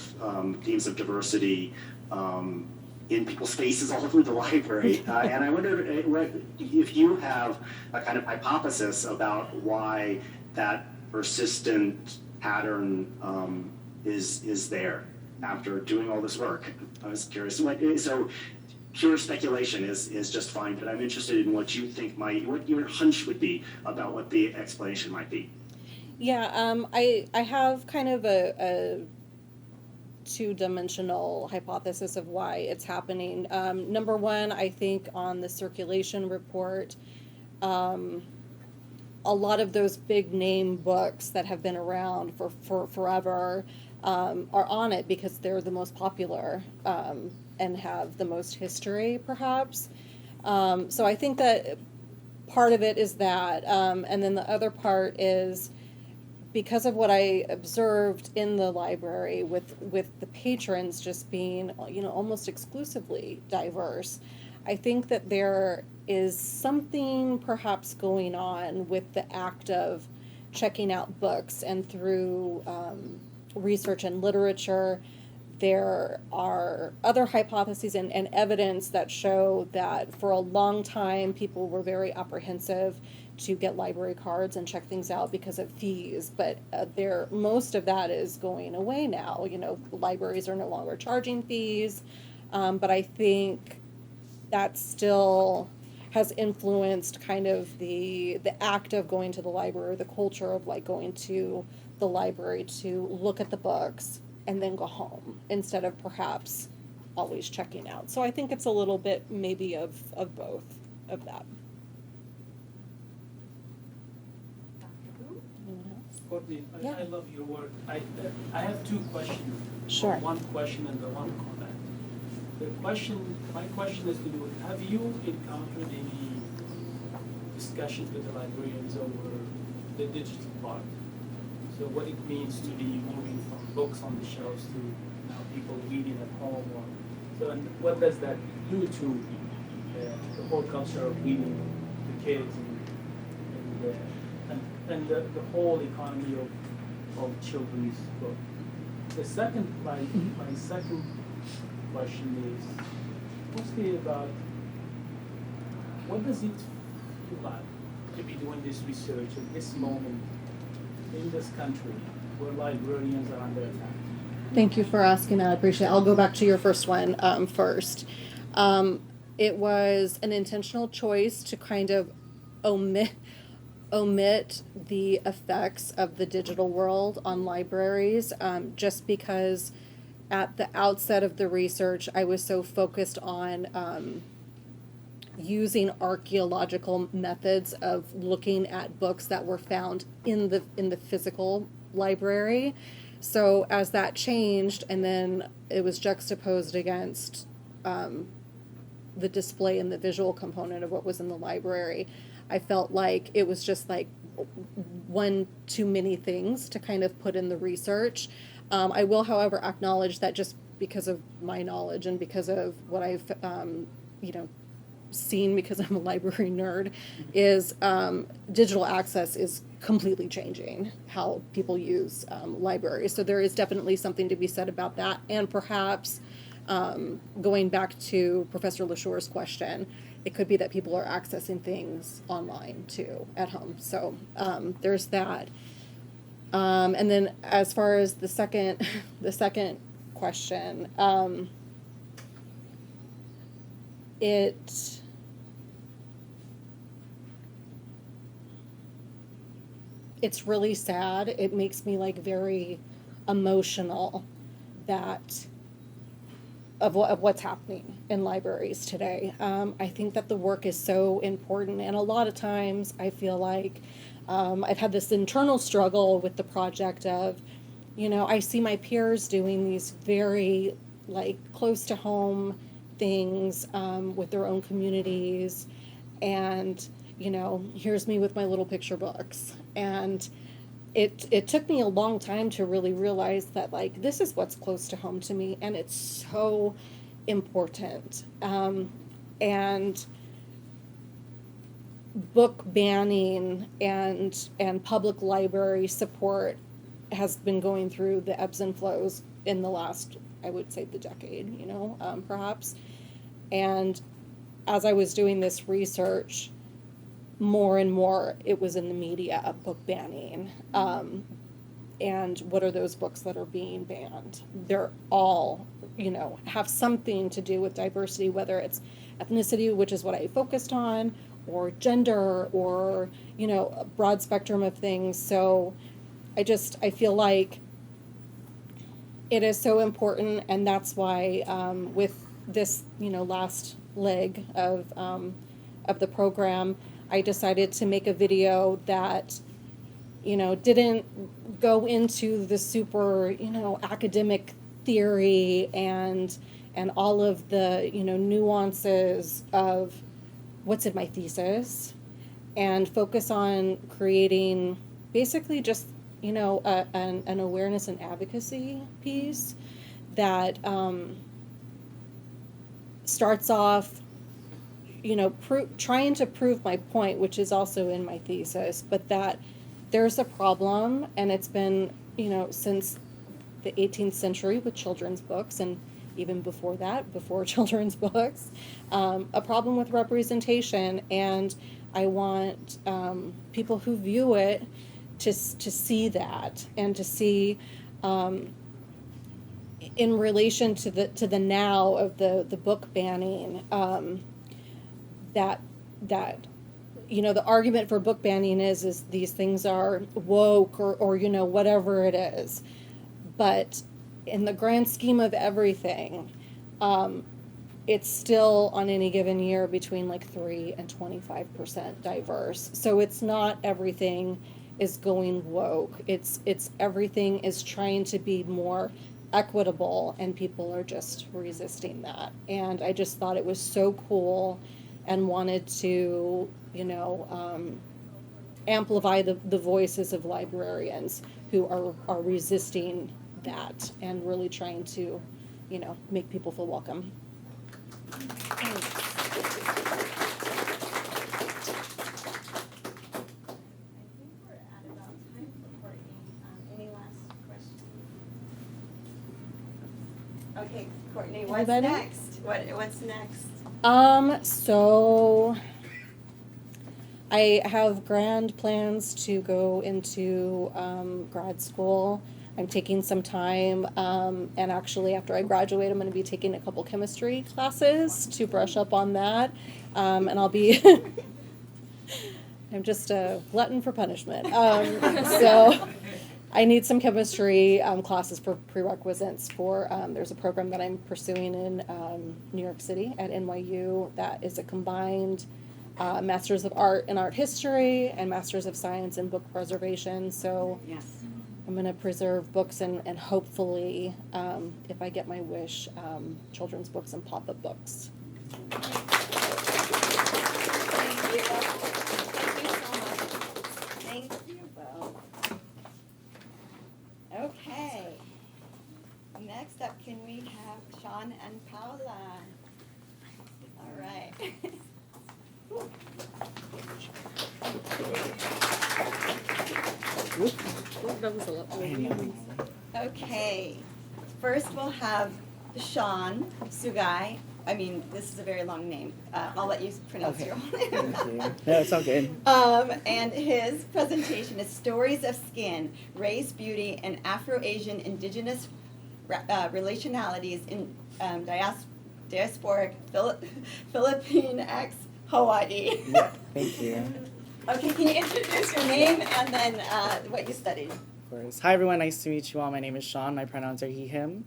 themes of diversity in people's faces all over the library. And I wonder if you have a kind of hypothesis about why that persistent pattern is there after doing all this work. I was curious. So pure speculation is just fine, but I'm interested in what you think what your hunch would be about what the explanation might be. Yeah, I have kind of a two-dimensional hypothesis of why it's happening. Number one, I think on the circulation report, a lot of those big name books that have been around for forever are on it because they're the most popular and have the most history, perhaps. So I think that part of it is that, and then the other part is because of what I observed in the library with the patrons just being, almost exclusively diverse. I think that there is something perhaps going on with the act of checking out books, and through research and literature, there are other hypotheses and evidence that show that for a long time people were very apprehensive to get library cards and check things out because of fees, but most of that is going away now. Libraries are no longer charging fees, but I think that still has influenced kind of the act of going to the library, the culture of going to the library to look at the books and then go home instead of perhaps always checking out. So I think it's a little bit maybe of both of that. Courtney, Yeah. I love your work. I have two questions. Sure. One question and the one comment. My question is to you, have you encountered any discussions with the librarians over the digital part? So what it means to be moving from books on the shelves to now people reading at home, and what does that do to the whole culture of reading to kids and the whole economy of children's book. My second question is mostly about what does it feel like to be doing this research at this moment in this country where librarians are under attack? Thank you for asking that. I appreciate it. I'll go back to your first one first. It was an intentional choice to kind of omit the effects of the digital world on libraries, just because at the outset of the research, I was so focused on using archaeological methods of looking at books that were found in the physical library, So as that changed, and then it was juxtaposed against the display and the visual component of what was in the library, I felt like it was just like one too many things to kind of put in the research. I will, however, acknowledge that just because of my knowledge and because of what I've, seen, because I'm a library nerd, is digital access is completely changing how people use libraries. So there is definitely something to be said about that. And perhaps going back to Professor LaShore's question, it could be that people are accessing things online too at home. So there's that. And then as far as the second question, it's really sad. It makes me like very emotional that of what's happening in libraries today. I think that the work is so important, and a lot of times I feel like I've had this internal struggle with the project of, I see my peers doing these very like close to home things with their own communities, and here's me with my little picture books. And it took me a long time to really realize that like this is what's close to home to me, and it's so important. And book banning and public library support has been going through the ebbs and flows in the last, I would say, the decade, perhaps. And as I was doing this research, more and more it was in the media, book banning. And what are those books that are being banned? They're all, have something to do with diversity, whether it's ethnicity, which is what I focused on, or gender, or, a broad spectrum of things. So I feel like it is so important, and that's why with this, last leg of the program, I decided to make a video that, didn't go into the super, academic theory and all of the, nuances of what's in my thesis, and focus on creating basically just, an awareness and advocacy piece that starts off, trying to prove my point, which is also in my thesis, but that there's a problem, and it's been, since the 18th century with children's books, and even before that, before children's books, a problem with representation. And I want people who view it to see that, and to see in relation to the now of the book banning, that the argument for book banning is these things are woke or whatever it is, but in the grand scheme of everything, it's still on any given year between like 3 and 25% diverse. So it's not everything is going woke. It's everything is trying to be more equitable, and people are just resisting that. And I just thought it was so cool, and wanted to, amplify the voices of librarians who are resisting that, and really trying to, make people feel welcome. Okay, Courtney, what's Anybody? next? What's next? So I have grand plans to go into grad school. I'm taking some time, and actually after I graduate, I'm going to be taking a couple chemistry classes to brush up on that, and I'll be, I'm just a glutton for punishment. So I need some chemistry classes for prerequisites for, there's a program that I'm pursuing in New York City at NYU that is a combined Masters of Art in Art History and Masters of Science in Book Preservation. So yes, I'm going to preserve books and hopefully, if I get my wish, children's books and pop-up books. Thank you. Thank you so much. Thank you both. Okay. Next up, can we have Sean and Paola? All right. That was a lot. Okay. First, we'll have Sean Sugai. I mean, this is a very long name. I'll let you pronounce your whole name. Thank you. No, it's all good. And his presentation is Stories of Skin, Race, Beauty, and Afro-Asian Indigenous Relationalities in Diasporic Philippine X Hawaii. Yeah, thank you. Okay, can you introduce your name and then what you studied? Of course. Hi, everyone. Nice to meet you all. My name is Sean. My pronouns are he, him.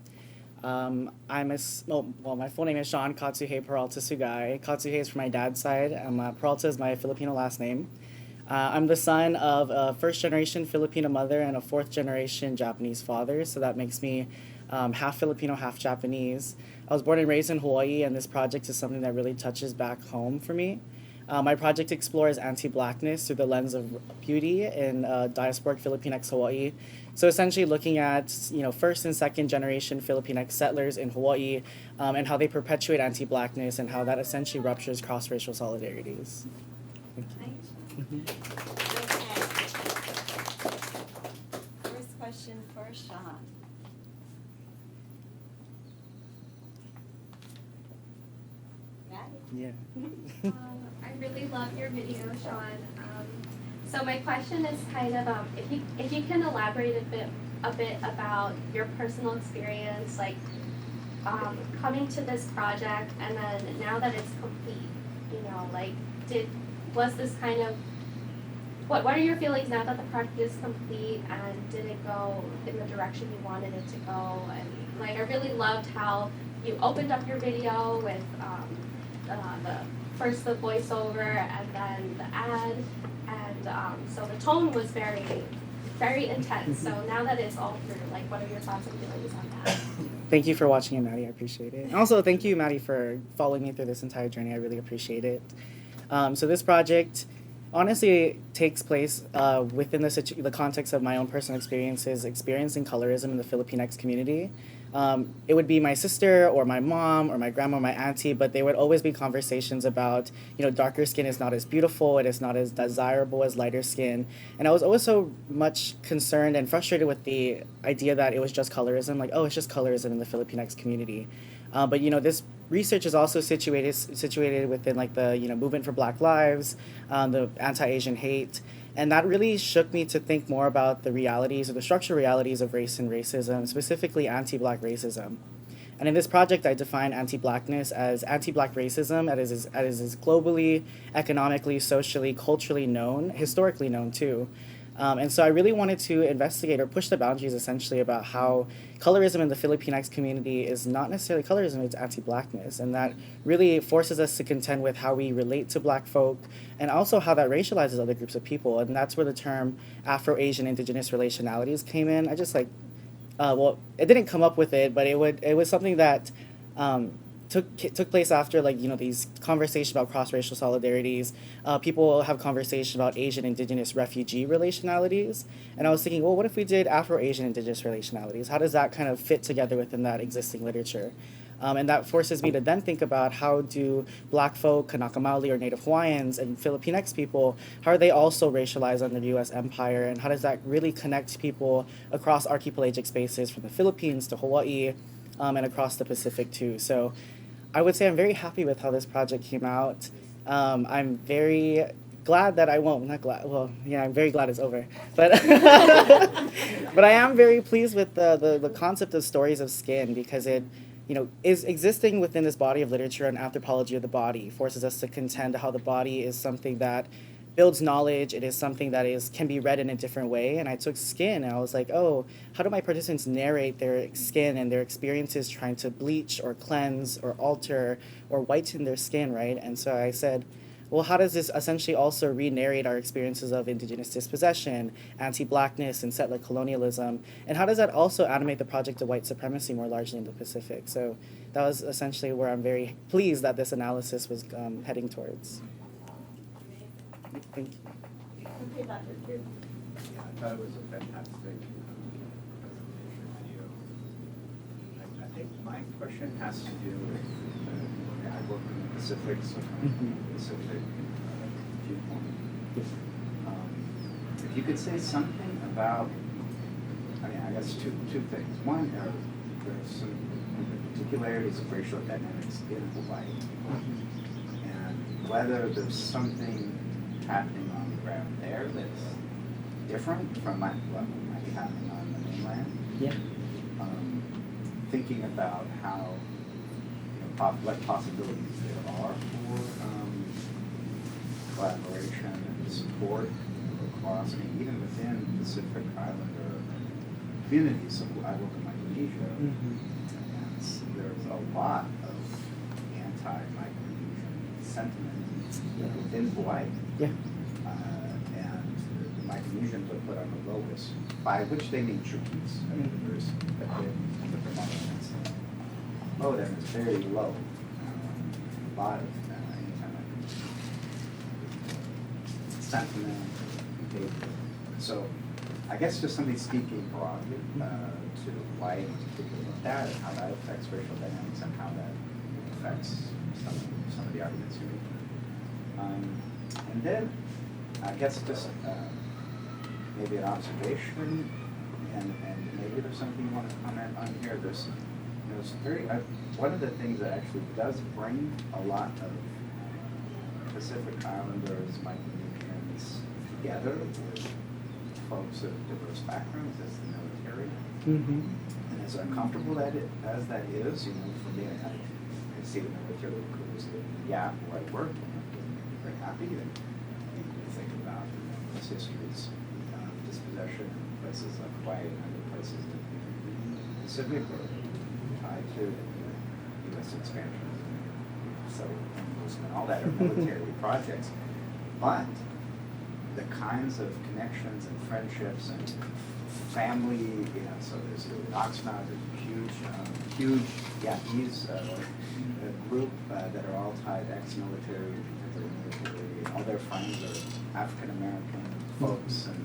My full name is Sean Katsuhei Peralta Sugai. Katsuhei is from my dad's side. Peralta is my Filipino last name. I'm the son of a first-generation Filipino mother and a fourth-generation Japanese father, so that makes me half Filipino, half Japanese. I was born and raised in Hawaii, and this project is something that really touches back home for me. My project explores anti-Blackness through the lens of beauty in diasporic Filipinx Hawaii. So essentially looking at first and second generation Filipinx settlers in Hawaii and how they perpetuate anti-Blackness and how that essentially ruptures cross-racial solidarities. Thank you. Okay. First question for Sean. Yeah. I really love your video, Sean. So my question is kind of if you can elaborate a bit about your personal experience, like coming to this project, and then now that it's complete, was this kind of what are your feelings now that the project is complete, and did it go in the direction you wanted it to go? And I really loved how you opened up your video with first the voiceover and then the ad, and so the tone was very, very intense. So now that it's all through, what are your thoughts and feelings on that? Thank you for watching it, Maddie. I appreciate it. And also, thank you, Maddie, for following me through this entire journey. I really appreciate it. So this project honestly takes place within the context of my own personal experiences, experiencing colorism in the Filipinx community. It would be my sister or my mom or my grandma or my auntie, but there would always be conversations about, darker skin is not as beautiful, it is not as desirable as lighter skin. And I was always so much concerned and frustrated with the idea that it was just colorism, it's just colorism in the Filipinx community. But this research is also situated within the movement for Black Lives, the anti-Asian hate, and that really shook me to think more about the realities or the structural realities of race and racism, specifically anti-Black racism. And in this project, I define anti-Blackness as anti-Black racism as is globally, economically, socially, culturally known, historically known too. And so I really wanted to investigate or push the boundaries essentially about how colorism in the Filipinx community is not necessarily colorism, it's anti-Blackness. And that really forces us to contend with how we relate to Black folk and also how that racializes other groups of people. And that's where the term Afro-Asian Indigenous Relationalities came in. I just it didn't come up with it, but it was something that took place after these conversations about cross-racial solidarities. People have conversation about Asian Indigenous refugee relationalities, and I was thinking, well, what if we did Afro-Asian Indigenous relationalities? How does that kind of fit together within that existing literature? And that forces me to then think about how do Black folk, Kanaka Maoli or Native Hawaiians and Filipinx people, how are they also racialized under the U.S. empire, and how does that really connect people across archipelagic spaces from the Philippines to Hawaii and across the Pacific too? So I would say I'm very happy with how this project came out. I'm very glad that I'm very glad it's over. But but I am very pleased with the concept of stories of skin because it is existing within this body of literature and anthropology of the body, forces us to contend how the body is something that builds knowledge. It is something that can be read in a different way. And I took skin and I was like, oh, how do my participants narrate their skin and their experiences trying to bleach or cleanse or alter or whiten their skin, right? And so I said, well, how does this essentially also re-narrate our experiences of indigenous dispossession, anti-blackness, and settler colonialism? And how does that also animate the project of white supremacy more largely in the Pacific? So that was essentially where I'm very pleased that this analysis was heading towards. Thank you. Yeah, I thought it was a fantastic presentation video. I think my question has to do with, I work in the Pacific, so Pacific viewpoint. If you could say something about, I mean, I guess two things. One, there's some particularities of racial dynamics in Hawaii, and whether there's something happening on the ground there that's different from what might be happening on the mainland. Yeah. Thinking about how, what possibilities there are for collaboration and support across, I mean, even within Pacific Islander communities. So I work in Micronesia, and there's a lot of anti-Micronesian sentiment within Hawaii. Yeah. And the Micronesians are put on the lowest, by which they mean Chinese. I mean, there's low there is very low. A lot of anti-Micronesian sentiment, behavior. So I guess just somebody speaking broadly to why in particular that and how that affects racial dynamics and how that affects some of the arguments you're making. And then I guess just maybe an observation, and maybe there's something you want to comment on here. There's one of the things that actually does bring a lot of Pacific Islanders, Micronesians together with folks of diverse backgrounds is the military. And as uncomfortable as that is, for me, I see the military as the gap where I work, and I'm very happy. And you think about those histories of dispossession in places like Hawaii and other places in the Pacific are tied to U.S. expansion. So, and all that are military projects. But the kinds of connections and friendships and family, so there's Oxnard, a huge Japanese group that are all tied ex-military, military. All their friends are African-American folks and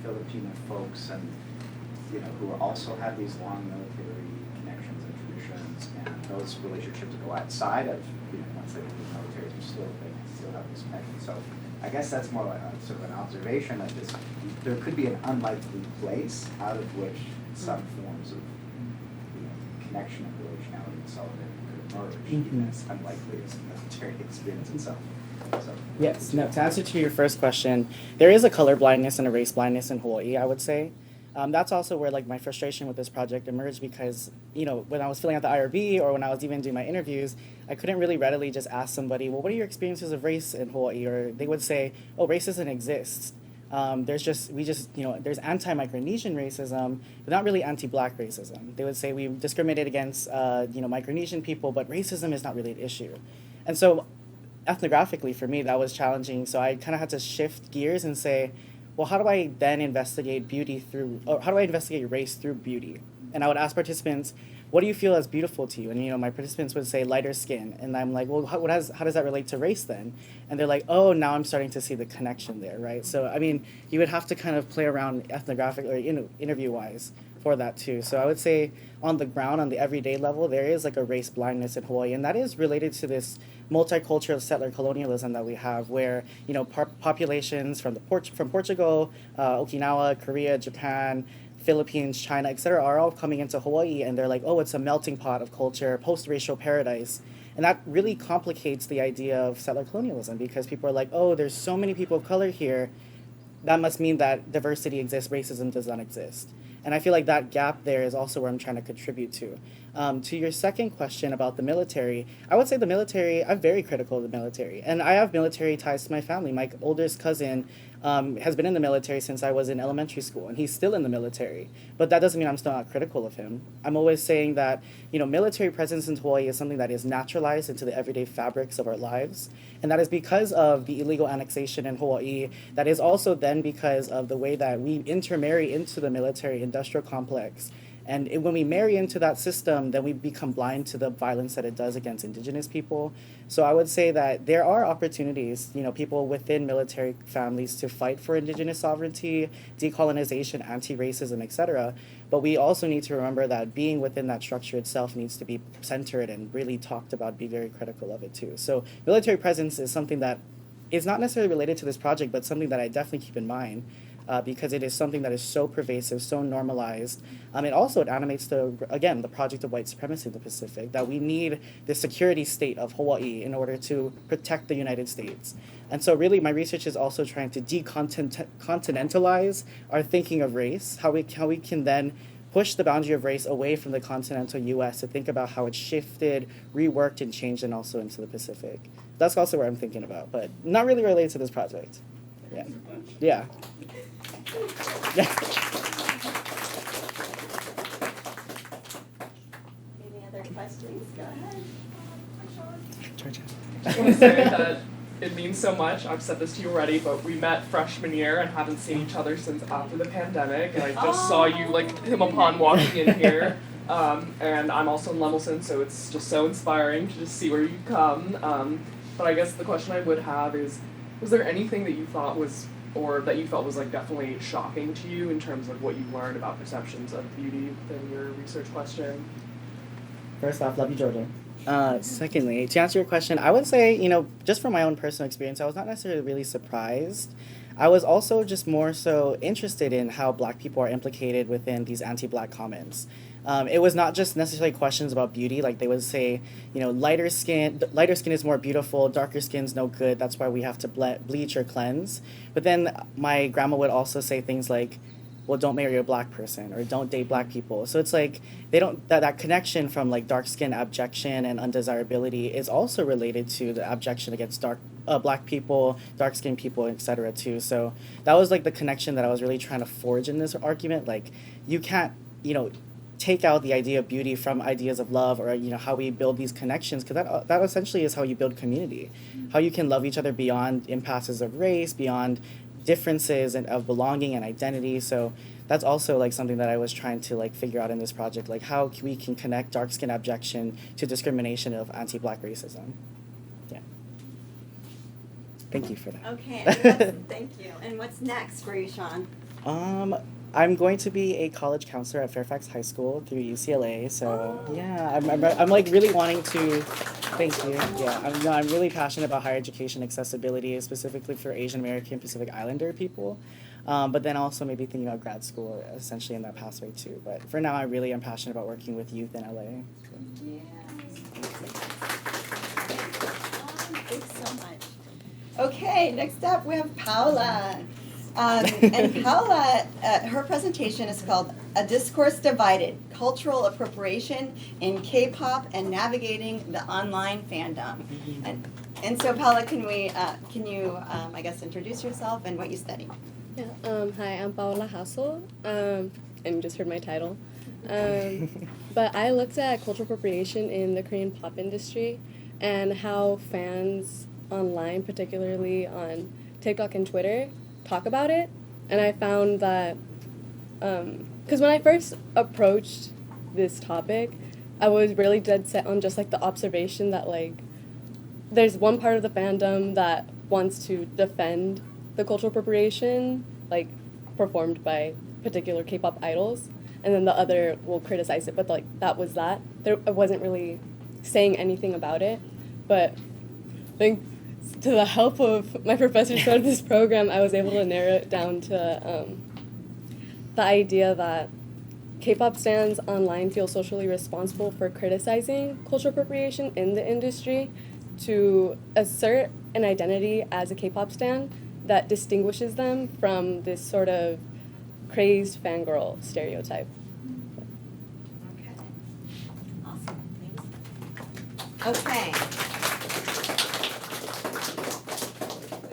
Filipino folks, and who also have these long military connections and traditions, and those relationships go outside of, once they leave the military, they still have this connection. So I guess that's more like sort of an observation that there could be an unlikely place out of which some forms of connection and relationality and solidarity could emerge, even as unlikely as the military experience itself. So, yes. No. To answer to your first question, there is a color blindness and a race blindness in Hawaii, I would say. That's also where my frustration with this project emerged because, when I was filling out the IRB or when I was even doing my interviews, I couldn't really readily just ask somebody, well, what are your experiences of race in Hawaii? Or they would say, oh, racism exists. There's anti-Micronesian racism, but not really anti-Black racism. They would say we discriminate against, Micronesian people, but racism is not really an issue. And so ethnographically, for me, that was challenging. So I kind of had to shift gears and say, well, how do I then investigate how do I investigate race through beauty? And I would ask participants, what do you feel is beautiful to you? And, my participants would say lighter skin. And I'm like, well, how does that relate to race then? And they're like, oh, now I'm starting to see the connection there, right? So, I mean, you would have to kind of play around ethnographic or interview-wise for that too. So I would say on the ground, on the everyday level, there is a race blindness in Hawaii. And that is related to this multicultural settler colonialism that we have where, populations from Portugal, Okinawa, Korea, Japan, Philippines, China, etc., are all coming into Hawaii, and they're like, oh, it's a melting pot of culture, post-racial paradise. And that really complicates the idea of settler colonialism because people are like, oh, there's so many people of color here. That must mean that diversity exists, racism does not exist. And I feel like that gap there is also where I'm trying to contribute to. To your second question about the military, I would say the military, I'm very critical of the military. And I have military ties to my family. My oldest cousin has been in the military since I was in elementary school, and he's still in the military. But that doesn't mean I'm still not critical of him. I'm always saying that, military presence in Hawaii is something that is naturalized into the everyday fabrics of our lives. And that is because of the illegal annexation in Hawaii. That is also then because of the way that we intermarry into the military industrial complex. And when we marry into that system, then we become blind to the violence that it does against indigenous people. So I would say that there are opportunities, people within military families to fight for indigenous sovereignty, decolonization, anti-racism, etc. But we also need to remember that being within that structure itself needs to be centered and really talked about, be very critical of it too. So military presence is something that is not necessarily related to this project, but something that I definitely keep in mind. Because it is something that is so pervasive, so normalized. And also it animates the project of white supremacy in the Pacific, that we need the security state of Hawaii in order to protect the United States. And so really my research is also trying to decontinentalize our thinking of race, how we can then push the boundary of race away from the continental U.S. to think about how it's shifted, reworked, and changed, and also into the Pacific. That's also what I'm thinking about, but not really related to this project. Yeah. Yeah. Any other questions? Go ahead. I just want to say that it means so much. I've said this to you already, but we met freshman year and haven't seen each other since after the pandemic. And I just saw you him upon walking in here. And I'm also in Lemelson, so it's just so inspiring to just see where you come. But I guess the question I would have is, was there anything that you thought was, or that you felt was definitely shocking to you in terms of what you learned about perceptions of beauty within your research question? First off, love you, Georgia. Secondly, to answer your question, I would say, just from my own personal experience, I was not necessarily really surprised. I was also just more so interested in how Black people are implicated within these anti-Black comments. It was not just necessarily questions about beauty, like they would say, lighter skin is more beautiful, darker skin's no good, that's why we have to bleach or cleanse. But then my grandma would also say things like, well, don't marry a Black person or don't date Black people. So it's like they don't that connection from dark skin abjection and undesirability is also related to the abjection against Black people, dark skinned people, etc. too. So that was the connection that I was really trying to forge in this argument. You can't take out the idea of beauty from ideas of love or how we build these connections, because that essentially is how you build community, how you can love each other beyond impasses of race, beyond differences and of belonging and identity. So that's also something that I was trying to figure out in this project, how we can connect dark skin abjection to discrimination of anti-Black racism. Yeah. Thank you for that. Okay, thank you. And what's next for you, Sean? I'm going to be a college counselor at Fairfax High School through UCLA. So yeah, I'm really wanting to. Thank you. Yeah, I'm really passionate about higher education accessibility, specifically for Asian American Pacific Islander people. But then also maybe thinking about grad school, essentially in that pathway too. But for now, I really am passionate about working with youth in LA. Thanks so much. Okay, next up we have Paola. And Paola, her presentation is called A Discourse Divided, Cultural Appropriation in K-Pop and Navigating the Online Fandom. And so Paola, can you, I guess, introduce yourself and what you study? Yeah, hi, I'm Paola Jasso, and you just heard my title. But I looked at cultural appropriation in the Korean pop industry and how fans online, particularly on TikTok and Twitter, talk about it. And I found that, because when I first approached this topic, I was really dead set on just the observation that there's one part of the fandom that wants to defend the cultural appropriation performed by particular K-pop idols, and then the other will criticize it. But that was that. I wasn't really saying anything about it. But I think to the help of my professor who started this program, I was able to narrow it down to the idea that K-pop stans online feel socially responsible for criticizing cultural appropriation in the industry to assert an identity as a K-pop stan that distinguishes them from this sort of crazed fangirl stereotype. Okay. Okay. We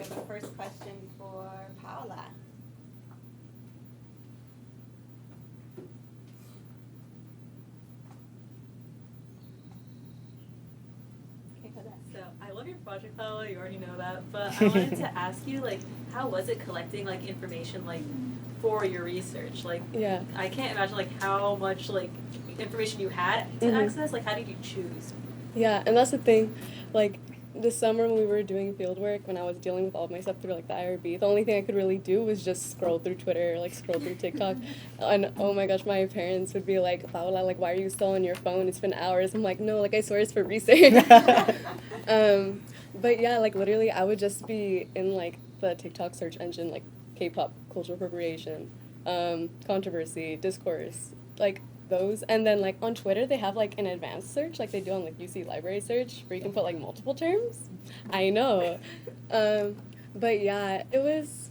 have a first question for Paola. So I love your project, Paola, you already know that, but I wanted to ask you, like, how was it collecting, like, information, like, for your research? Like, Yeah. I can't imagine, like, how much, like, information you had to access. Like, how did you choose? Yeah, and that's the thing. Like, this summer when we were doing field work, when I was dealing with all of my stuff through, like, the IRB, the only thing I could really do was just scroll through Twitter, like, scroll through TikTok. And, oh my gosh, my parents would be like, Paola, like, why are you still on your phone? It's been hours. I'm like, no, like, I swear it's for research. But, yeah, like, literally, I would just be in, like, the TikTok search engine, like, K-pop, cultural appropriation, controversy, discourse, like, those. And then, like, on Twitter, they have, like, an advanced search, like they do on, like, UC library search, where you can put, like, multiple terms. I know. But, yeah, it was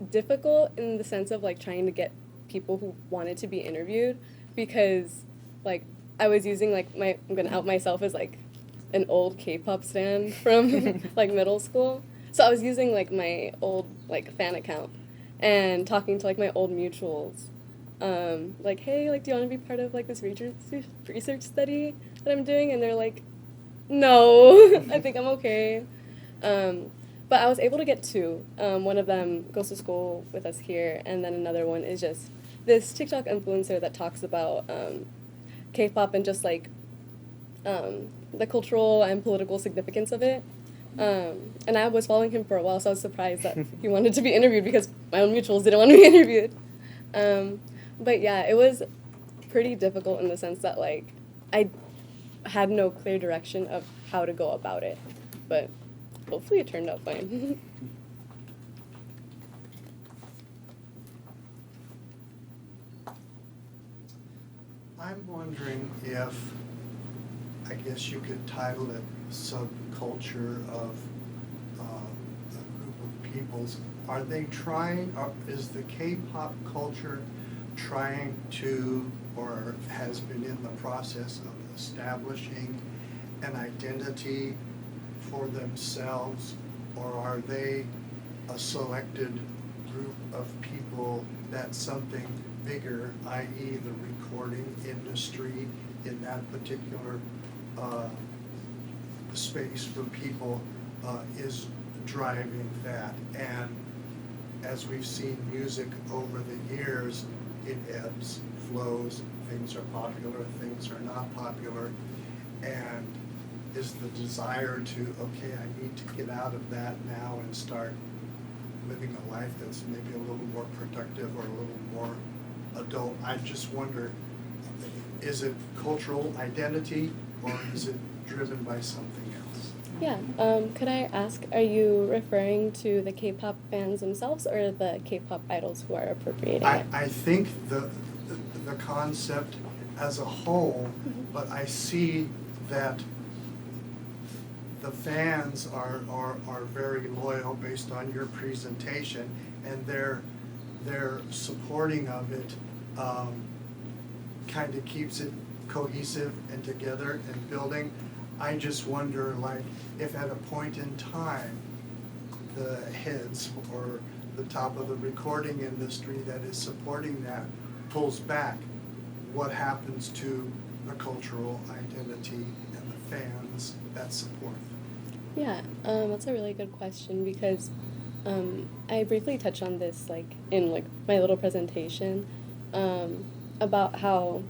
difficult in the sense of, like, trying to get people who wanted to be interviewed, because, like, I was using, like, I'm gonna out myself as, like, an old K-pop stan from, like, middle school. So I was using, like, my old, like, fan account and talking to, like, my old mutuals. Like, hey, like, do you want to be part of, like, this research study that I'm doing? And they're like, no, I think I'm okay. But I was able to get two. One of them goes to school with us here, and then another one is just this TikTok influencer that talks about K-pop and just, like, the cultural and political significance of it. And I was following him for a while, so I was surprised that he wanted to be interviewed because my own mutuals didn't want to be interviewed. But yeah, it was pretty difficult in the sense that, like, I had no clear direction of how to go about it. But hopefully it turned out fine. I'm wondering if, I guess you could title it subculture of a group of peoples. Are they trying, is the K-pop culture trying to, or has been in the process of establishing an identity for themselves, or are they a selected group of people that something bigger, i.e. the recording industry in that particular space for people is driving that? And as we've seen music over the years, it ebbs, flows, things are popular, things are not popular, and is the desire to, okay, I need to get out of that now and start living a life that's maybe a little more productive or a little more adult. I just wonder, is it cultural identity or is it driven by something else? Yeah, could I ask, are you referring to the K-pop fans themselves or the K-pop idols who are appropriating it? I think the concept as a whole, but I see that the fans are very loyal based on your presentation, and their supporting of it kind of keeps it cohesive and together and building. I just wonder, like, if at a point in time the heads or the top of the recording industry that is supporting that pulls back, what happens to the cultural identity and the fans that support? Yeah, that's a really good question because I briefly touched on this, like, in, like, my little presentation about how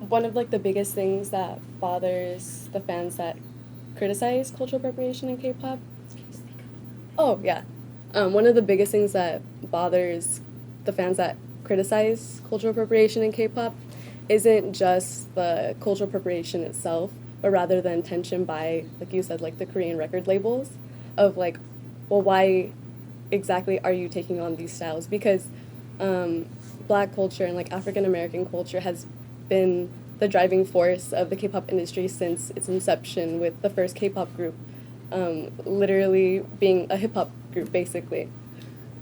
one of, like, the biggest things that bothers the fans that criticize cultural appropriation in K-pop. Oh, yeah. One of the biggest things that bothers the fans that criticize cultural appropriation in K-pop isn't just the cultural appropriation itself, but rather the intention by, like you said, like the Korean record labels of, like, well, why exactly are you taking on these styles? Because Black culture and, like, African American culture has been the driving force of the K-pop industry since its inception, with the first K-pop group literally being a hip-hop group, basically.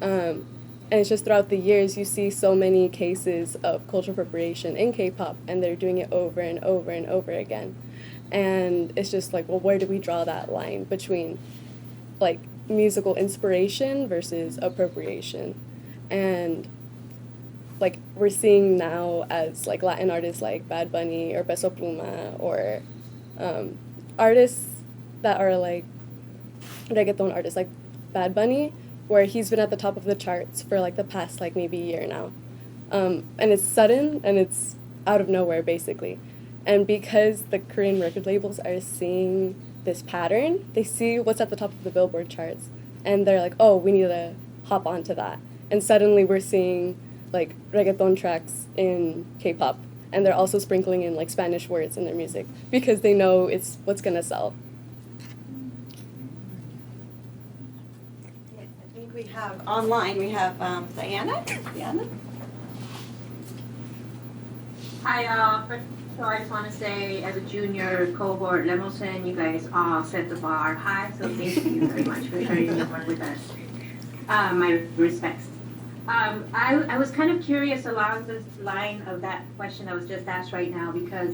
And it's just throughout the years you see so many cases of cultural appropriation in K-pop, and they're doing it over and over and over again. And it's just like, well, where do we draw that line between like musical inspiration versus appropriation? And like we're seeing now as like Latin artists like Bad Bunny or Peso Pluma or artists that are like reggaeton artists like Bad Bunny, where he's been at the top of the charts for like the past like maybe year now. And it's sudden and it's out of nowhere basically. And because the Korean record labels are seeing this pattern, they see what's at the top of the Billboard charts and they're like, oh, we need to hop onto that. And suddenly we're seeing like reggaeton tracks in K-pop, and they're also sprinkling in like Spanish words in their music because they know it's what's gonna sell. Yes, I think we have online, we have Diana. Diana? Hi, first of all, I just want to say, as a junior cohort, Lemelson, you guys all set the bar high, so thank you very much for sharing your work with us. My respects. I was kind of curious along this line of that question that was just asked right now, because,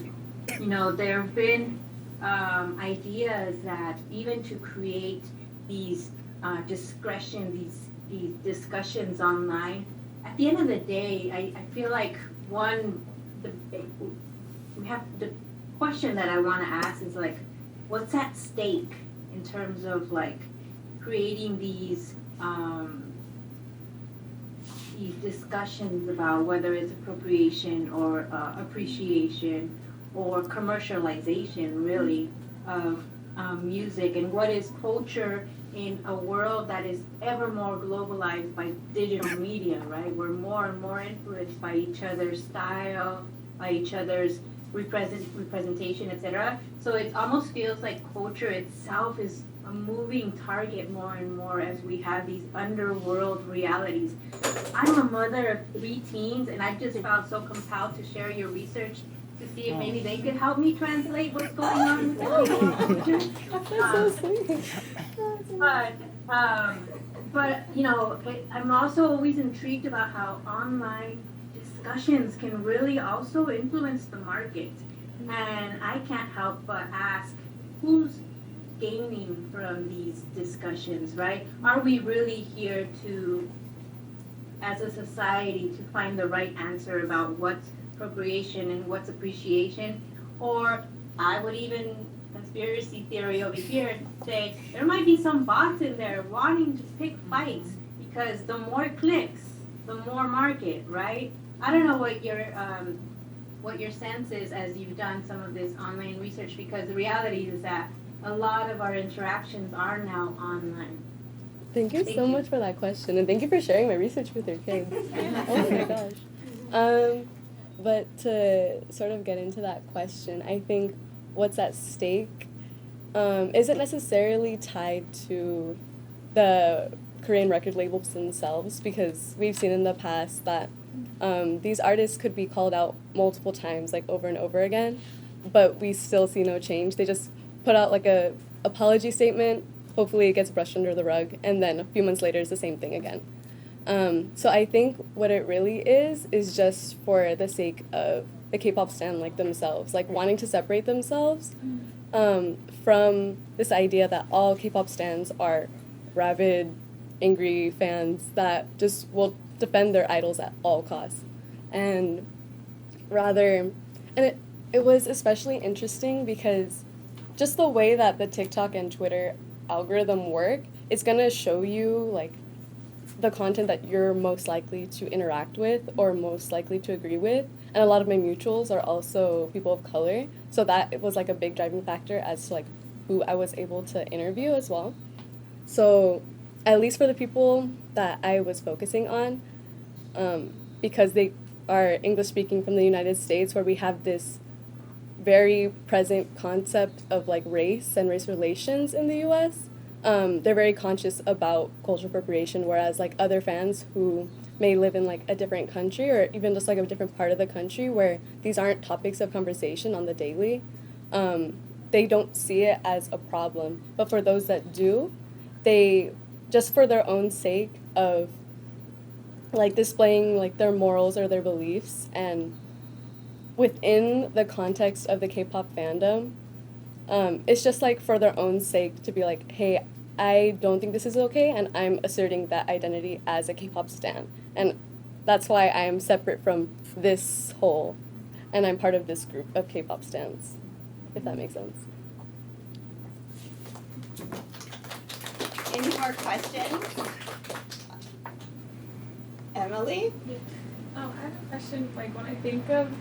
you know, there have been ideas that even to create these these discussions online, at the end of the day, I feel like the question that I want to ask is like, what's at stake in terms of like creating these discussions about whether it's appropriation or appreciation or commercialization, really, of music, and what is culture in a world that is ever more globalized by digital media, right? We're more and more influenced by each other's style, by each other's representation, etc. So it almost feels like culture itself is a moving target more and more as we have these underworld realities. I'm a mother of 3 teens, and I just felt so compelled to share your research to see if maybe they could help me translate what's going on with the but you know, I'm also always intrigued about how online discussions can really also influence the market. And I can't help but ask, who's gaining from these discussions, right? Are we really here to, as a society, to find the right answer about what's appropriation and what's appreciation? Or I would even, conspiracy theory over here, say there might be some bots in there wanting to pick fights because the more clicks, the more market, right? I don't know what your sense is as you've done some of this online research, because the reality is that a lot of our interactions are now online. Thank you so much for that question, and thank you for sharing my research with your kids. Oh my gosh. But to sort of get into that question, I think what's at stake isn't necessarily tied to the Korean record labels themselves, because we've seen in the past that these artists could be called out multiple times, like over and over again, but we still see no change. They just put out like a apology statement, hopefully it gets brushed under the rug, and then a few months later it's the same thing again. So I think what it really is just for the sake of the K-pop stan like themselves, like wanting to separate themselves from this idea that all K-pop stans are rabid, angry fans that just will defend their idols at all costs. And it was especially interesting because just the way that the TikTok and Twitter algorithm work, it's gonna show you like the content that you're most likely to interact with or most likely to agree with. And a lot of my mutuals are also people of color. So that was like a big driving factor as to like who I was able to interview as well. So at least for the people that I was focusing on, because they are English speaking from the United States, where we have this very present concept of like race and race relations in the US, they're very conscious about cultural appropriation, whereas like other fans who may live in like a different country or even just like a different part of the country where these aren't topics of conversation on the daily, they don't see it as a problem. But for those that do, they, just for their own sake of like displaying like their morals or their beliefs, and within the context of the K-pop fandom, It's just like for their own sake to be like, hey, I don't think this is okay, and I'm asserting that identity as a K-pop stan. And that's why I'm separate from this whole, and I'm part of this group of K-pop stans, if that makes sense. Any more questions? Emily? I have a question. Like when I think of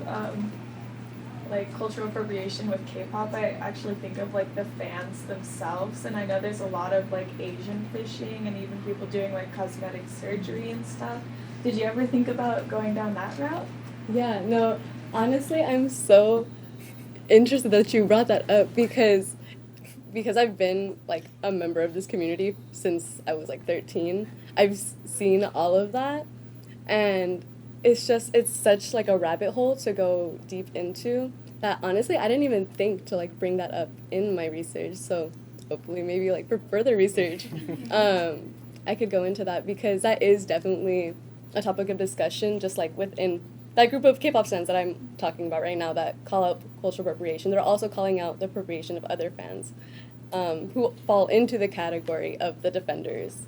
like cultural appropriation with K-pop, I actually think of like the fans themselves, and I know there's a lot of like Asian fishing and even people doing like cosmetic surgery and stuff. Did you ever think about going down that route? Yeah, no, honestly, I'm so interested that you brought that up because I've been like a member of this community since I was like 13. I've seen all of that, and it's such like a rabbit hole to go deep into that honestly I didn't even think to like bring that up in my research. So hopefully maybe like for further research I could go into that, because that is definitely a topic of discussion just like within that group of K-pop fans that I'm talking about right now that call out cultural appropriation. They're also calling out the appropriation of other fans who fall into the category of the defenders.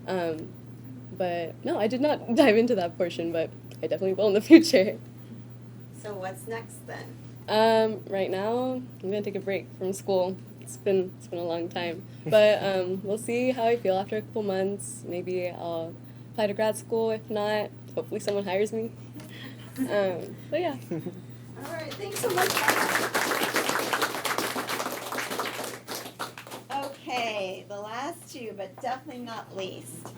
But no, I did not dive into that portion, but I definitely will in the future. So what's next then? Right now, I'm gonna take a break from school. It's been a long time, but we'll see how I feel after a couple months. Maybe I'll apply to grad school. If not, hopefully someone hires me. But yeah. All right, thanks so much. Okay, the last two, but definitely not least.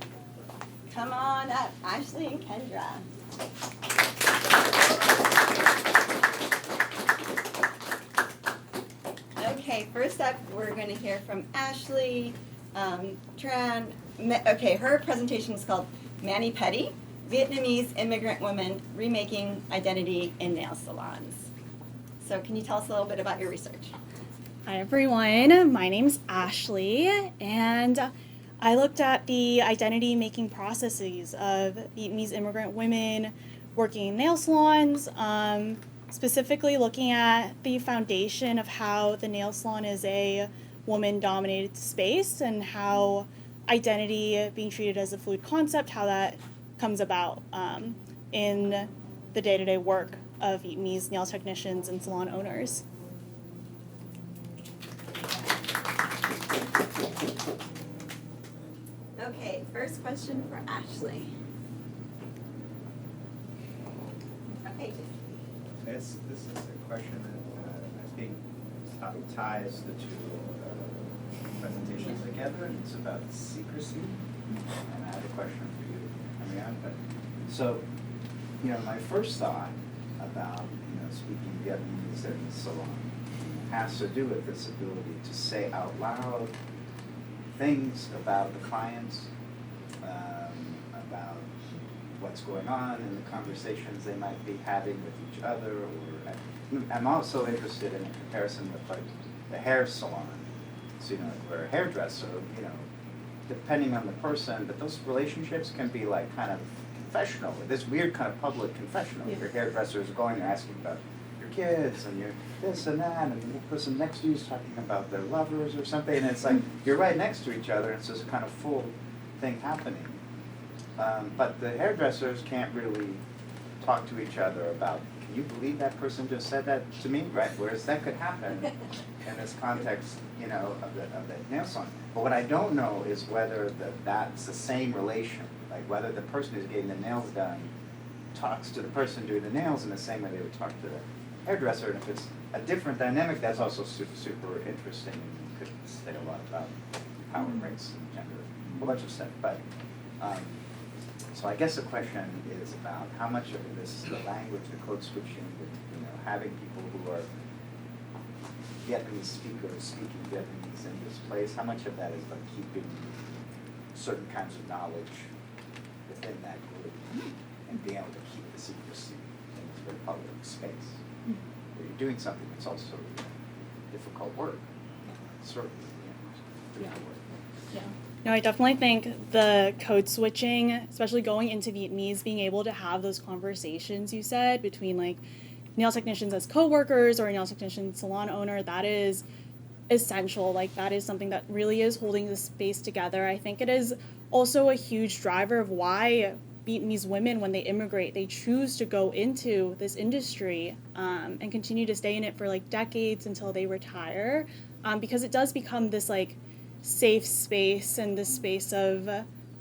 Come on up, Ashley and Kendra. Okay, first up, we're going to hear from Ashley. Tran. Okay, her presentation is called Mani Petty, Vietnamese Immigrant Women Remaking Identity in Nail Salons. So can you tell us a little bit about your research? Hi everyone, my name's Ashley, and I looked at the identity-making processes of Vietnamese immigrant women working in nail salons, specifically looking at the foundation of how the nail salon is a woman-dominated space and how identity being treated as a fluid concept, how that comes about in the day-to-day work of Vietnamese nail technicians and salon owners. Okay, first question for Ashley. Okay. This is a question that I think ties the two presentations together. It's about secrecy. And I have a question for you, Marianne. So, my first thought about, speaking Vietnamese in the salon has to do with this ability to say out loud things about the clients, about what's going on in the conversations they might be having with each other. Or I'm also interested in a comparison with like the hair salon. So where a hairdresser, depending on the person, but those relationships can be like kind of confessional, this weird kind of public confessional. Yeah. Your hairdresser is going and asking about your kids and your this and that, and the person next to you is talking about their lovers or something, and it's like you're right next to each other, and it's this kind of full thing happening. But the hairdressers can't really talk to each other about, can you believe that person just said that to me? Right, whereas that could happen in this context, of the nail salon. But what I don't know is whether that's the same relation, like whether the person who's getting the nails done talks to the person doing the nails in the same way they would talk to the hairdresser, and if it's a different dynamic, that's also super interesting and could say a lot about power, race, and gender, a whole bunch of stuff. But so I guess the question is about how much of this, the language, the code switching, having people who are Vietnamese speakers speaking Vietnamese in this place, how much of that is like keeping certain kinds of knowledge within that group and being able to keep the secrecy in this very public space where you're doing something that's also difficult work, certainly difficult work. Yeah. No, I definitely think the code switching, especially going into Vietnamese, being able to have those conversations you said between like nail technicians as co-workers or a nail technician salon owner, that is essential. Like, that is something that really is holding the space together. I think it is also a huge driver of why Vietnamese women, when they immigrate, they choose to go into this industry and continue to stay in it for like decades until they retire, because it does become this like safe space and this space of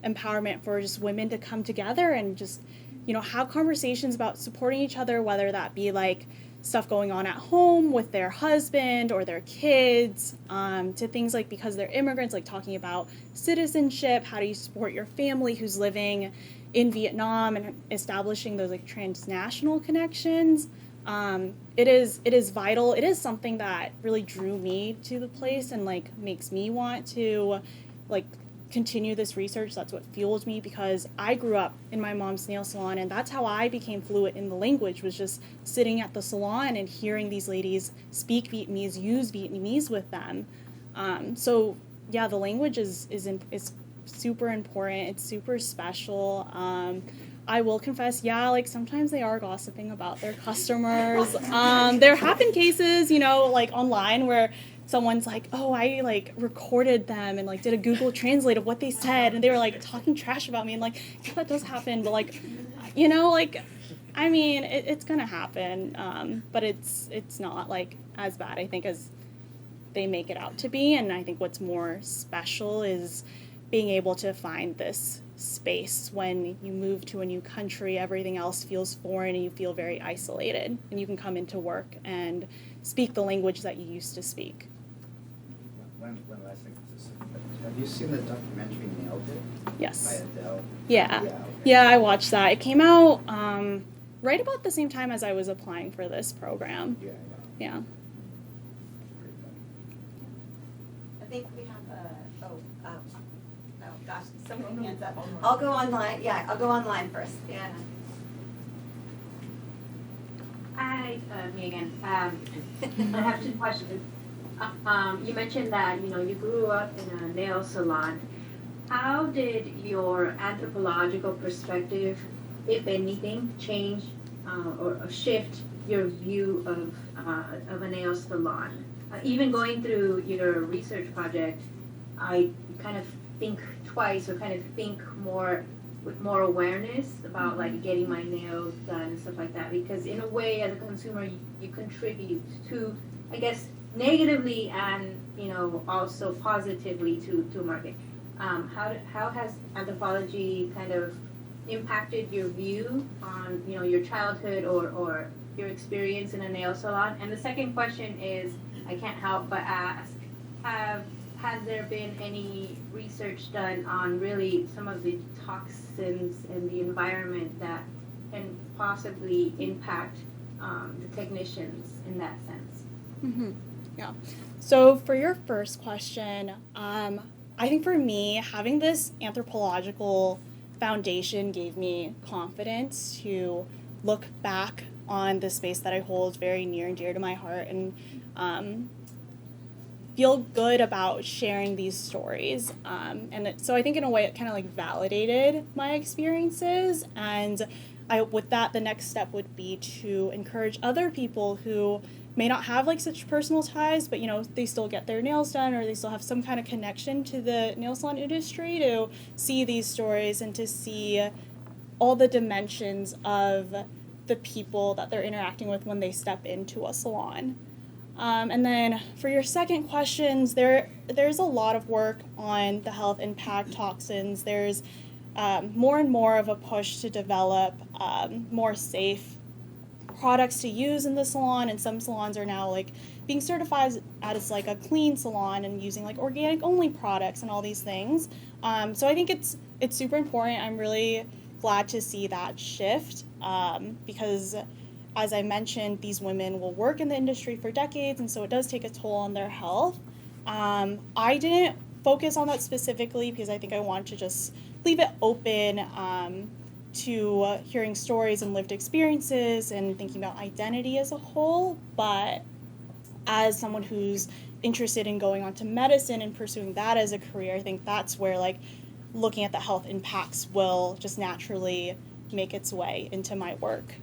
empowerment for just women to come together and just, you know, have conversations about supporting each other, whether that be like stuff going on at home with their husband or their kids, to things like, because they're immigrants, like talking about citizenship, how do you support your family who's living in Vietnam, and establishing those like transnational connections. It is vital. It is something that really drew me to the place and like makes me want to like continue this research. That's what fueled me, because I grew up in my mom's nail salon, and that's how I became fluent in the language, was just sitting at the salon and hearing these ladies speak Vietnamese, use Vietnamese with them. So yeah, the language is super important. It's super special. I will confess, yeah, like sometimes they are gossiping about their customers. There have been cases, you know, like online where someone's like, oh, I like recorded them and like did a Google Translate of what they said, and they were like talking trash about me, and like, yeah, that does happen, but like, you know, like, I mean, it's gonna happen, but it's not like as bad, I think, as they make it out to be. And I think what's more special is being able to find this space when you move to a new country. Everything else feels foreign and you feel very isolated, and you can come into work and speak the language that you used to speak. One last thing. Have you seen the documentary Nailed It? Yes. By Adele? Yeah. Okay. Yeah, I watched that. It came out right about the same time as I was applying for this program. Yeah. I think we have oh gosh, so many hands up. I'll go online. Yeah, I'll go online first. Yeah. Hi, me again. I have two questions. You mentioned that, you know, you grew up in a nail salon. How did your anthropological perspective, if anything, change or shift your view of a nail salon? Even going through your research project, I kind of think twice, or kind of think more with more awareness about like getting my nails done and stuff like that, because in a way, as a consumer, you contribute to, I guess, negatively and, you know, also positively to market. How has anthropology kind of impacted your view on, you know, your childhood or your experience in a nail salon? And the second question is, I can't help but ask, has there been any research done on really some of the toxins in the environment that can possibly impact the technicians in that sense? Mm-hmm. Yeah. So for your first question, I think for me, having this anthropological foundation gave me confidence to look back on the space that I hold very near and dear to my heart, and feel good about sharing these stories. So I think in a way it kind of like validated my experiences, and with that, the next step would be to encourage other people who may not have like such personal ties, but, you know, they still get their nails done, or they still have some kind of connection to the nail salon industry, to see these stories and to see all the dimensions of the people that they're interacting with when they step into a salon. And then for your second questions, there's a lot of work on the health impact toxins. There's more and more of a push to develop more safe products to use in the salon, and some salons are now like being certified as like a clean salon and using like organic only products and all these things. So I think it's super important. I'm really glad to see that shift, because as I mentioned, these women will work in the industry for decades, and so it does take a toll on their health. I didn't focus on that specifically because I think I wanted to just leave it open to hearing stories and lived experiences and thinking about identity as a whole. But as someone who's interested in going on to medicine and pursuing that as a career, I think that's where like looking at the health impacts will just naturally make its way into my work.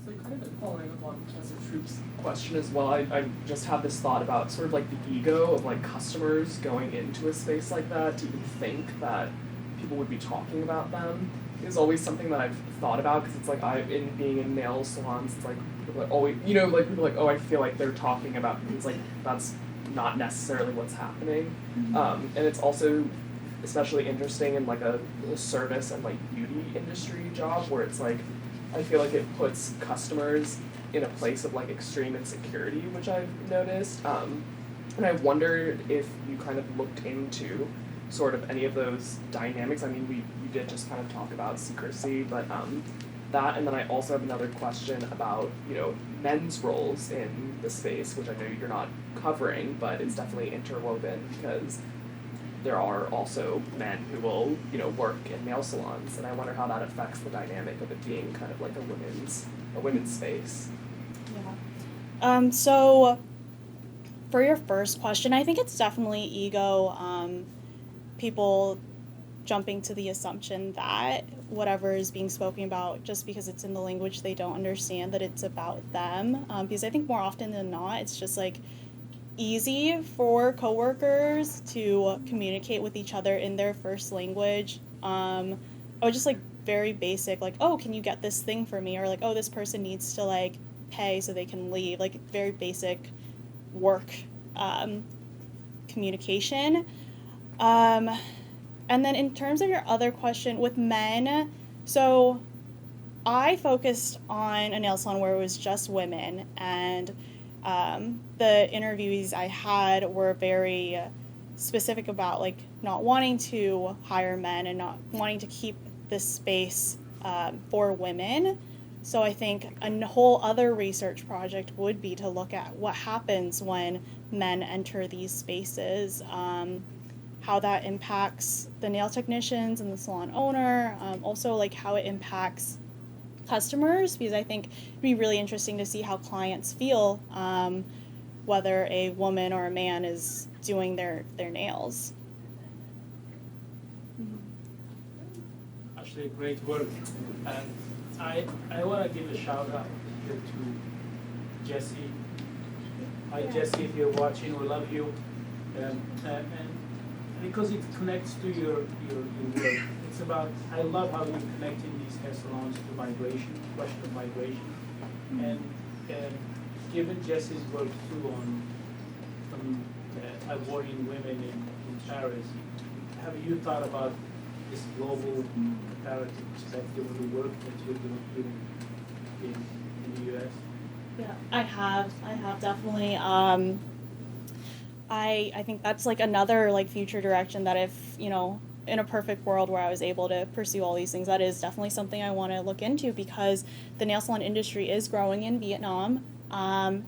So kind kind of following up on Professor Throop's question as well, I just have this thought about sort of like the ego of like customers going into a space like that to even think that people would be talking about them is always something that I've thought about, because it's like being in nail salons, it's like people are always, like people are like, oh, I feel like they're talking about me. It's like that's not necessarily what's happening. And it's also especially interesting in like a service and like beauty industry job where it's like, I feel like it puts customers in a place of like extreme insecurity, which I've noticed. And I wondered if you kind of looked into sort of any of those dynamics. I mean, you did just kind of talk about secrecy, but that, and then I also have another question about, men's roles in the space, which I know you're not covering, but it's definitely interwoven because there are also men who will, work in nail salons, and I wonder how that affects the dynamic of it being kind of like a women's space. Yeah. So for your first question, I think it's definitely ego. People jumping to the assumption that whatever is being spoken about, just because it's in the language they don't understand, that it's about them. Because I think more often than not, it's just like easy for coworkers to communicate with each other in their first language. Or just like very basic, like, oh, can you get this thing for me? Or like, oh, this person needs to like pay so they can leave. Like very basic work communication. And then in terms of your other question with men, so I focused on a nail salon where it was just women, and the interviewees I had were very specific about like not wanting to hire men and not wanting to keep this space for women. So I think a whole other research project would be to look at what happens when men enter these spaces, how that impacts the nail technicians and the salon owner, also like how it impacts customers, because I think it'd be really interesting to see how clients feel whether a woman or a man is doing their nails. Actually, great work. And I want to give a shout out here to Jessie. Hi Jessie, if you're watching, we love you. And because it connects to your work. It's about, I love how you're connecting these hair salons to migration, question of migration. And given Jessie's work too on avoiding women in Paris, have you thought about this global comparative perspective of the work that you're doing here in the US? Yeah, I have definitely. I think that's like another like future direction that if, in a perfect world where I was able to pursue all these things, that is definitely something I want to look into, because the nail salon industry is growing in Vietnam. And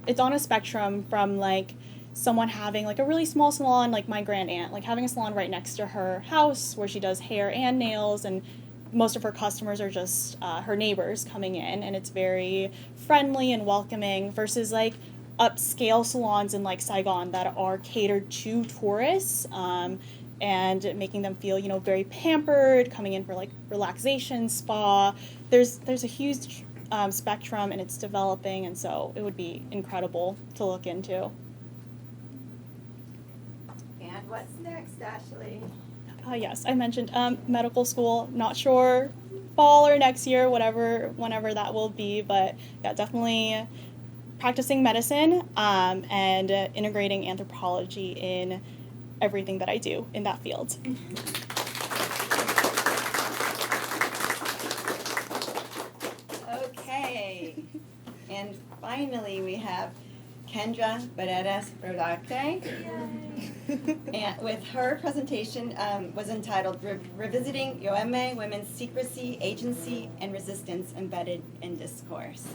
it's on a spectrum from like someone having like a really small salon, like my grand aunt, like having a salon right next to her house where she does hair and nails, and most of her customers are just her neighbors coming in, and it's very friendly and welcoming, versus like upscale salons in like Saigon that are catered to tourists, and making them feel, very pampered, coming in for like relaxation, spa. There's a huge spectrum, and it's developing, and so it would be incredible to look into. And what's next, Ashley? Yes, I mentioned medical school. Not sure fall or next year, whenever that will be, but yeah, definitely practicing medicine and integrating anthropology in everything that I do in that field. Okay, and finally we have Kendra Barreras Rodarte, and with her presentation was entitled Revisiting Yoeme Women's Secrecy, Agency, and Resistance Embedded in Discourse.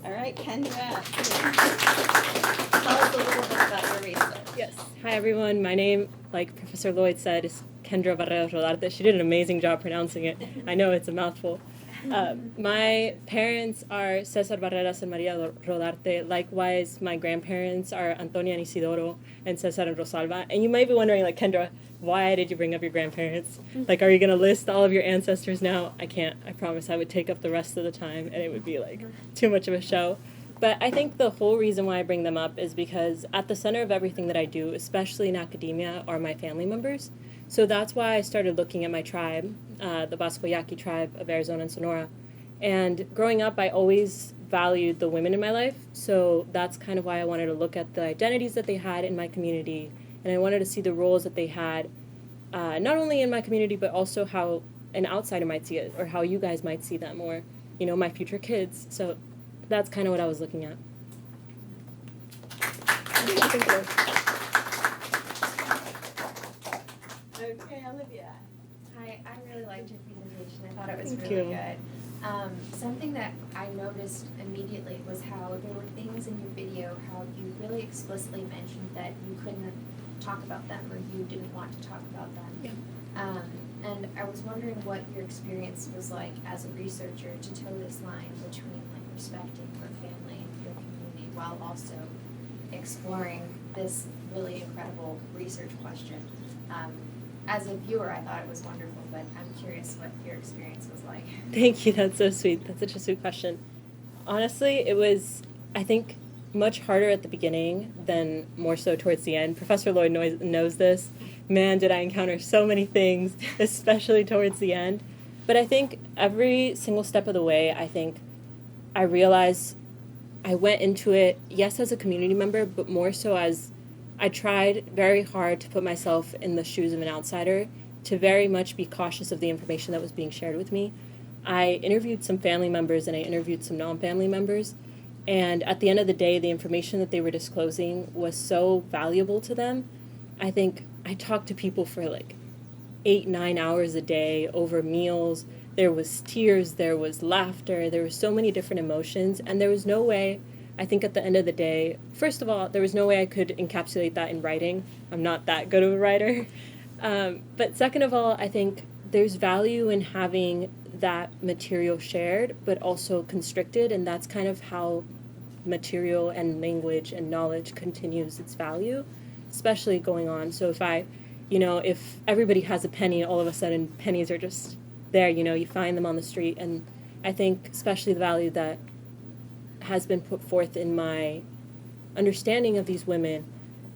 All right, Kendra, tell us a little bit about your research. Yes. Hi, everyone. My name, like Professor Loyd said, is Kendra Barreras Rodarte. She did an amazing job pronouncing it. I know it's a mouthful. My parents are Cesar Barreras and Maria Rodarte. Likewise, my grandparents are Antonia and Isidoro and Cesar and Rosalba. And you might be wondering, like, Kendra, why did you bring up your grandparents? Like, are you going to list all of your ancestors now? I can't. I promise I would take up the rest of the time, and it would be, like, too much of a show. But I think the whole reason why I bring them up is because at the center of everything that I do, especially in academia, are my family members. So that's why I started looking at my tribe, the Basco Yaqui tribe of Arizona and Sonora. And growing up, I always valued the women in my life. So that's kind of why I wanted to look at the identities that they had in my community. And I wanted to see the roles that they had, not only in my community, but also how an outsider might see it, or how you guys might see them, or, you know, my future kids. So that's kind of what I was looking at. Thank you. Okay, Olivia. Hi, I really liked your presentation. I thought it was Thank really you. good. Something that I noticed immediately was how there were things in your video, how you really explicitly mentioned that you couldn't talk about them or you didn't want to talk about them. Yeah. And I was wondering what your experience was like as a researcher to toe this line between like respecting your family and your community while also exploring this really incredible research question. As a viewer, I thought it was wonderful, but I'm curious what your experience was like. Thank you. That's so sweet. That's such a sweet question. Honestly, it was, I think, much harder at the beginning than more so towards the end. Professor Loyd knows this. Man, did I encounter so many things, especially towards the end. But I think every single step of the way, I realized I went into it, yes, as a community member, but more so as I tried very hard to put myself in the shoes of an outsider, to very much be cautious of the information that was being shared with me. I interviewed some family members and I interviewed some non-family members. And at the end of the day, the information that they were disclosing was so valuable to them. I think I talked to people for like 8-9 hours a day over meals. There was tears, there was laughter, there were so many different emotions, and there was no way, I think at the end of the day, first of all, there was no way I could encapsulate that in writing. I'm not that good of a writer. But second of all, I think there's value in having that material shared, but also constricted, and that's kind of how material and language and knowledge continues its value, especially going on. So if everybody has a penny, all of a sudden pennies are just there, you find them on the street. And I think especially the value that has been put forth in my understanding of these women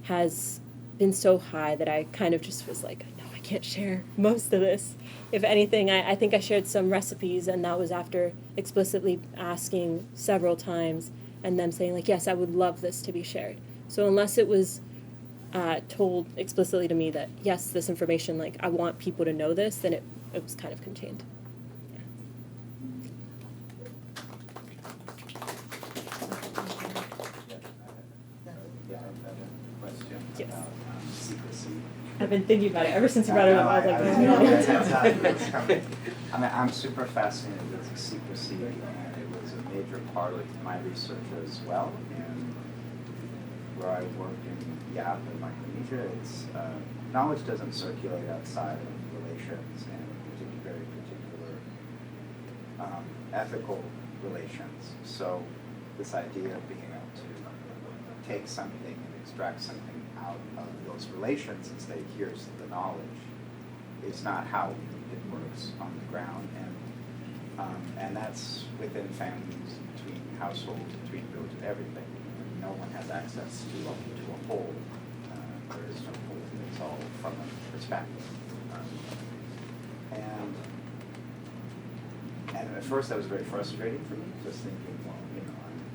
has been so high that I kind of just was like, no, I can't share most of this. If anything, I think I shared some recipes, and that was after explicitly asking several times and them saying, like, yes, I would love this to be shared. So unless it was told explicitly to me that, yes, this information, like, I want people to know this, then it was kind of contained. Yes. Secrecy. I've been thinking about it ever since you brought it up. I was like, I'm super fascinated with secrecy, and it was a major part of my research as well. And where I work in Yap in Micronesia, it's knowledge doesn't circulate outside of relations and very particular ethical relations. So this idea of being able to take something and extract something out of those relations and say, here's the knowledge, is not how it works on the ground. And that's within families, between households, between villages, everything. No one has access to a whole. There is no whole. It's all from a perspective. And at first that was very frustrating for me, just thinking, well, I'm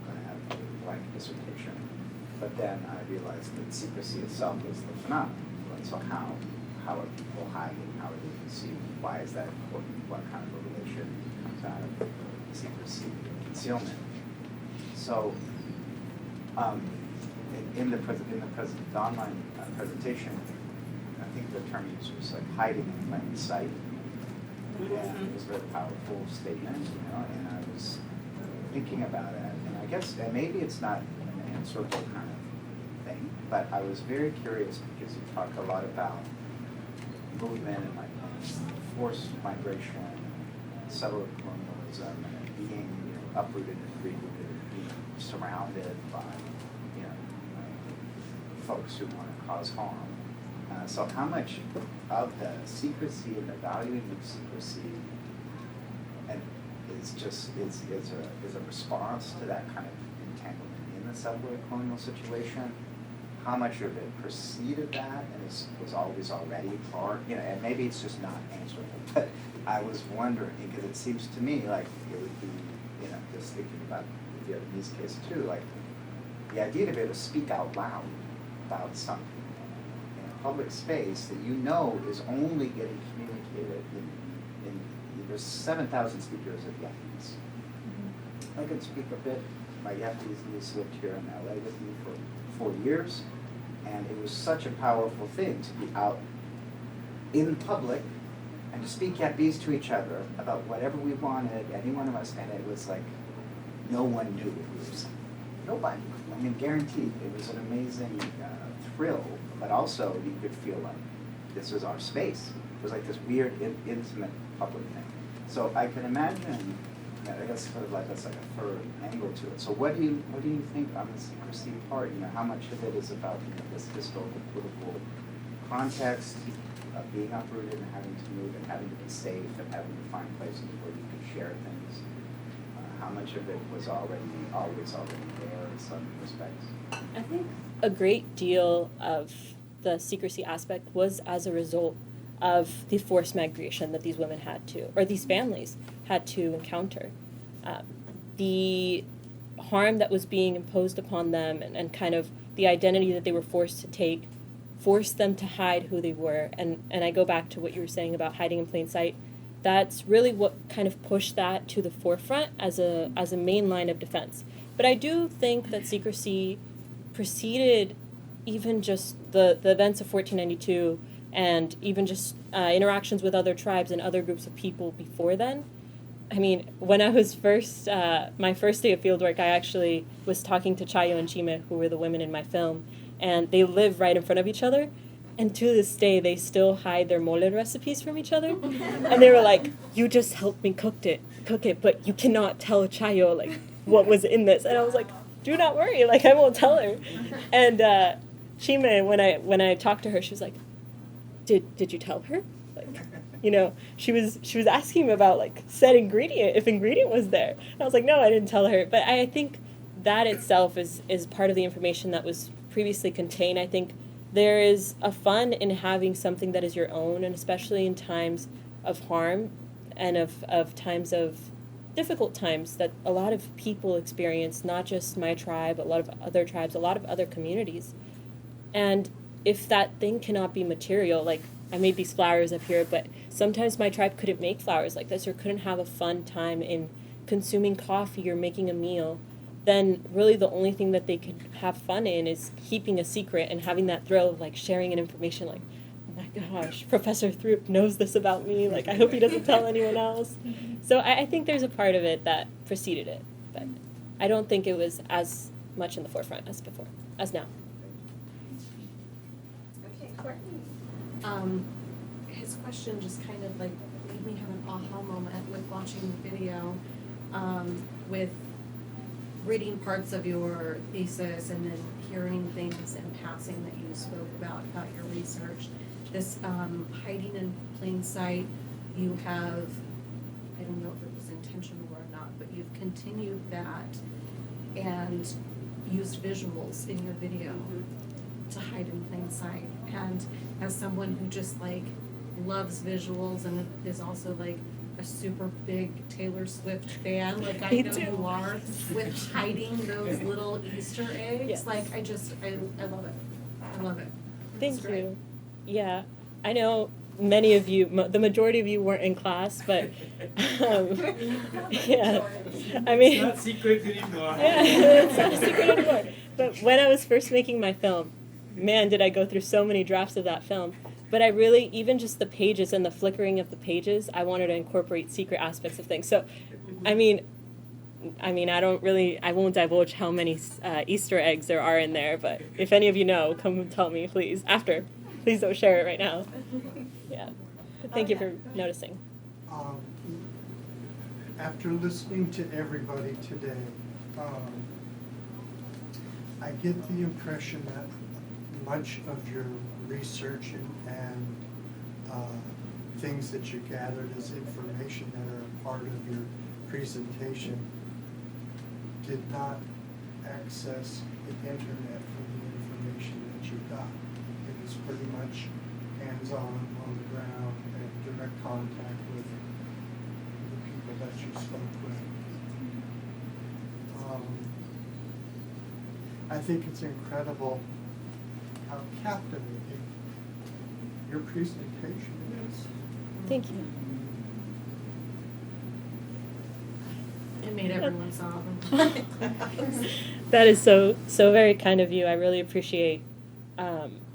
going to have a blank dissertation. But then I realized that secrecy itself is the phenomenon. Right? So how are people hiding? How are they concealed? Why is that important? What kind of a relation comes out of secrecy and concealment? So in the online presentation, I think the term used was like hiding in plain sight. And it was a very powerful statement, and I was thinking about it, and I guess, and maybe it's not an answerable kind of thing, but I was very curious because you talk a lot about movement and like forced migration, settler colonialism and being uprooted and rooted, being surrounded by folks who want to cause harm. So how much of the secrecy and the valuing of secrecy and is a response to that kind of entanglement in the settler colonial situation? How much of it preceded that and was always already part, and maybe it's just not answerable, but I was wondering, because it seems to me like it would be, just thinking about the Vietnamese case too, like the idea to be able to speak out loud about something in a public space that is only getting communicated in there's 7,000 speakers of Vietnamese. I can speak a bit. My Vietnamese niece lived here in LA with me for 4 years, and it was such a powerful thing to be out in public and to speak Vietnamese to each other about whatever we wanted, any one of us, and it was like no one knew what we were saying. Nobody. I mean, guaranteed. It was an amazing thrill, but also you could feel like this was our space. It was like this weird, intimate public thing. So I can imagine, I guess sort of like that's like a third angle to it. So what do you think on the secrecy part? How much of it is about this historical political context of being uprooted and having to move and having to be safe and having to find places where you could share things? How much of it was always already there in some respects? I think a great deal of the secrecy aspect was as a result of the forced migration that these women had to, or these families had to encounter. The harm that was being imposed upon them and kind of the identity that they were forced to take forced them to hide who they were. And I go back to what you were saying about hiding in plain sight. That's really what kind of pushed that to the forefront as a main line of defense. But I do think that secrecy preceded even just the events of 1492 and even just interactions with other tribes and other groups of people before then. I mean, when I was my first day of fieldwork, I actually was talking to Chayo and Chime, who were the women in my film, and they live right in front of each other. And to this day, they still hide their mole recipes from each other. And they were like, you just helped me cook it, but you cannot tell Chayo, like, what was in this. And I was like, do not worry, like, I won't tell her. And Chime, when I talked to her, she was like, did you tell her? Like, she was asking about, like, said ingredient, if ingredient was there. And I was like, no, I didn't tell her. But I think that itself is part of the information that was previously contained. I think there is a fun in having something that is your own, and especially in times of harm and of times of difficult times that a lot of people experience, not just my tribe, a lot of other tribes, a lot of other communities. And if that thing cannot be material, like I made these flowers up here, but sometimes my tribe couldn't make flowers like this or couldn't have a fun time in consuming coffee or making a meal, then really the only thing that they could have fun in is keeping a secret and having that thrill of like sharing an information like, oh my gosh, Professor Throop knows this about me, like I hope he doesn't tell anyone else. So I think there's a part of it that preceded it, but I don't think it was as much in the forefront as before, as now. Okay, Courtney. His question just kind of like made me have an aha moment with watching the video, with reading parts of your thesis and then hearing things in passing that you spoke about your research. This hiding in plain sight, you have, I don't know if it was intentional or not, but you've continued that and used visuals in your video to hide in plain sight. And as someone who just like loves visuals and is also like a super big Taylor Swift fan, like I know you are, with hiding those little Easter eggs. Yes. Like I love it. I love it. Thank you. Yeah, I know many of you, the majority of you weren't in class, but yeah, I mean, It's not secret anymore. Yeah, it's not a secret anymore. But when I was first making my film, man, did I go through so many drafts of that film. But I really, even just the pages and the flickering of the pages, I wanted to incorporate secret aspects of things. So, I mean, I won't divulge how many Easter eggs there are in there, but if any of you know, come tell me, please, after. Please don't share it right now. Yeah. But thank you for noticing. After listening to everybody today, I get the impression that much of your research and things that you gathered as information that are a part of your presentation did not access the internet for the information that you got. It was pretty much hands-on, on the ground, and direct contact with the people that you spoke with. I think it's incredible how captivating your presentation is. Thank you. It made everyone sob. That is so very kind of you. I really appreciate.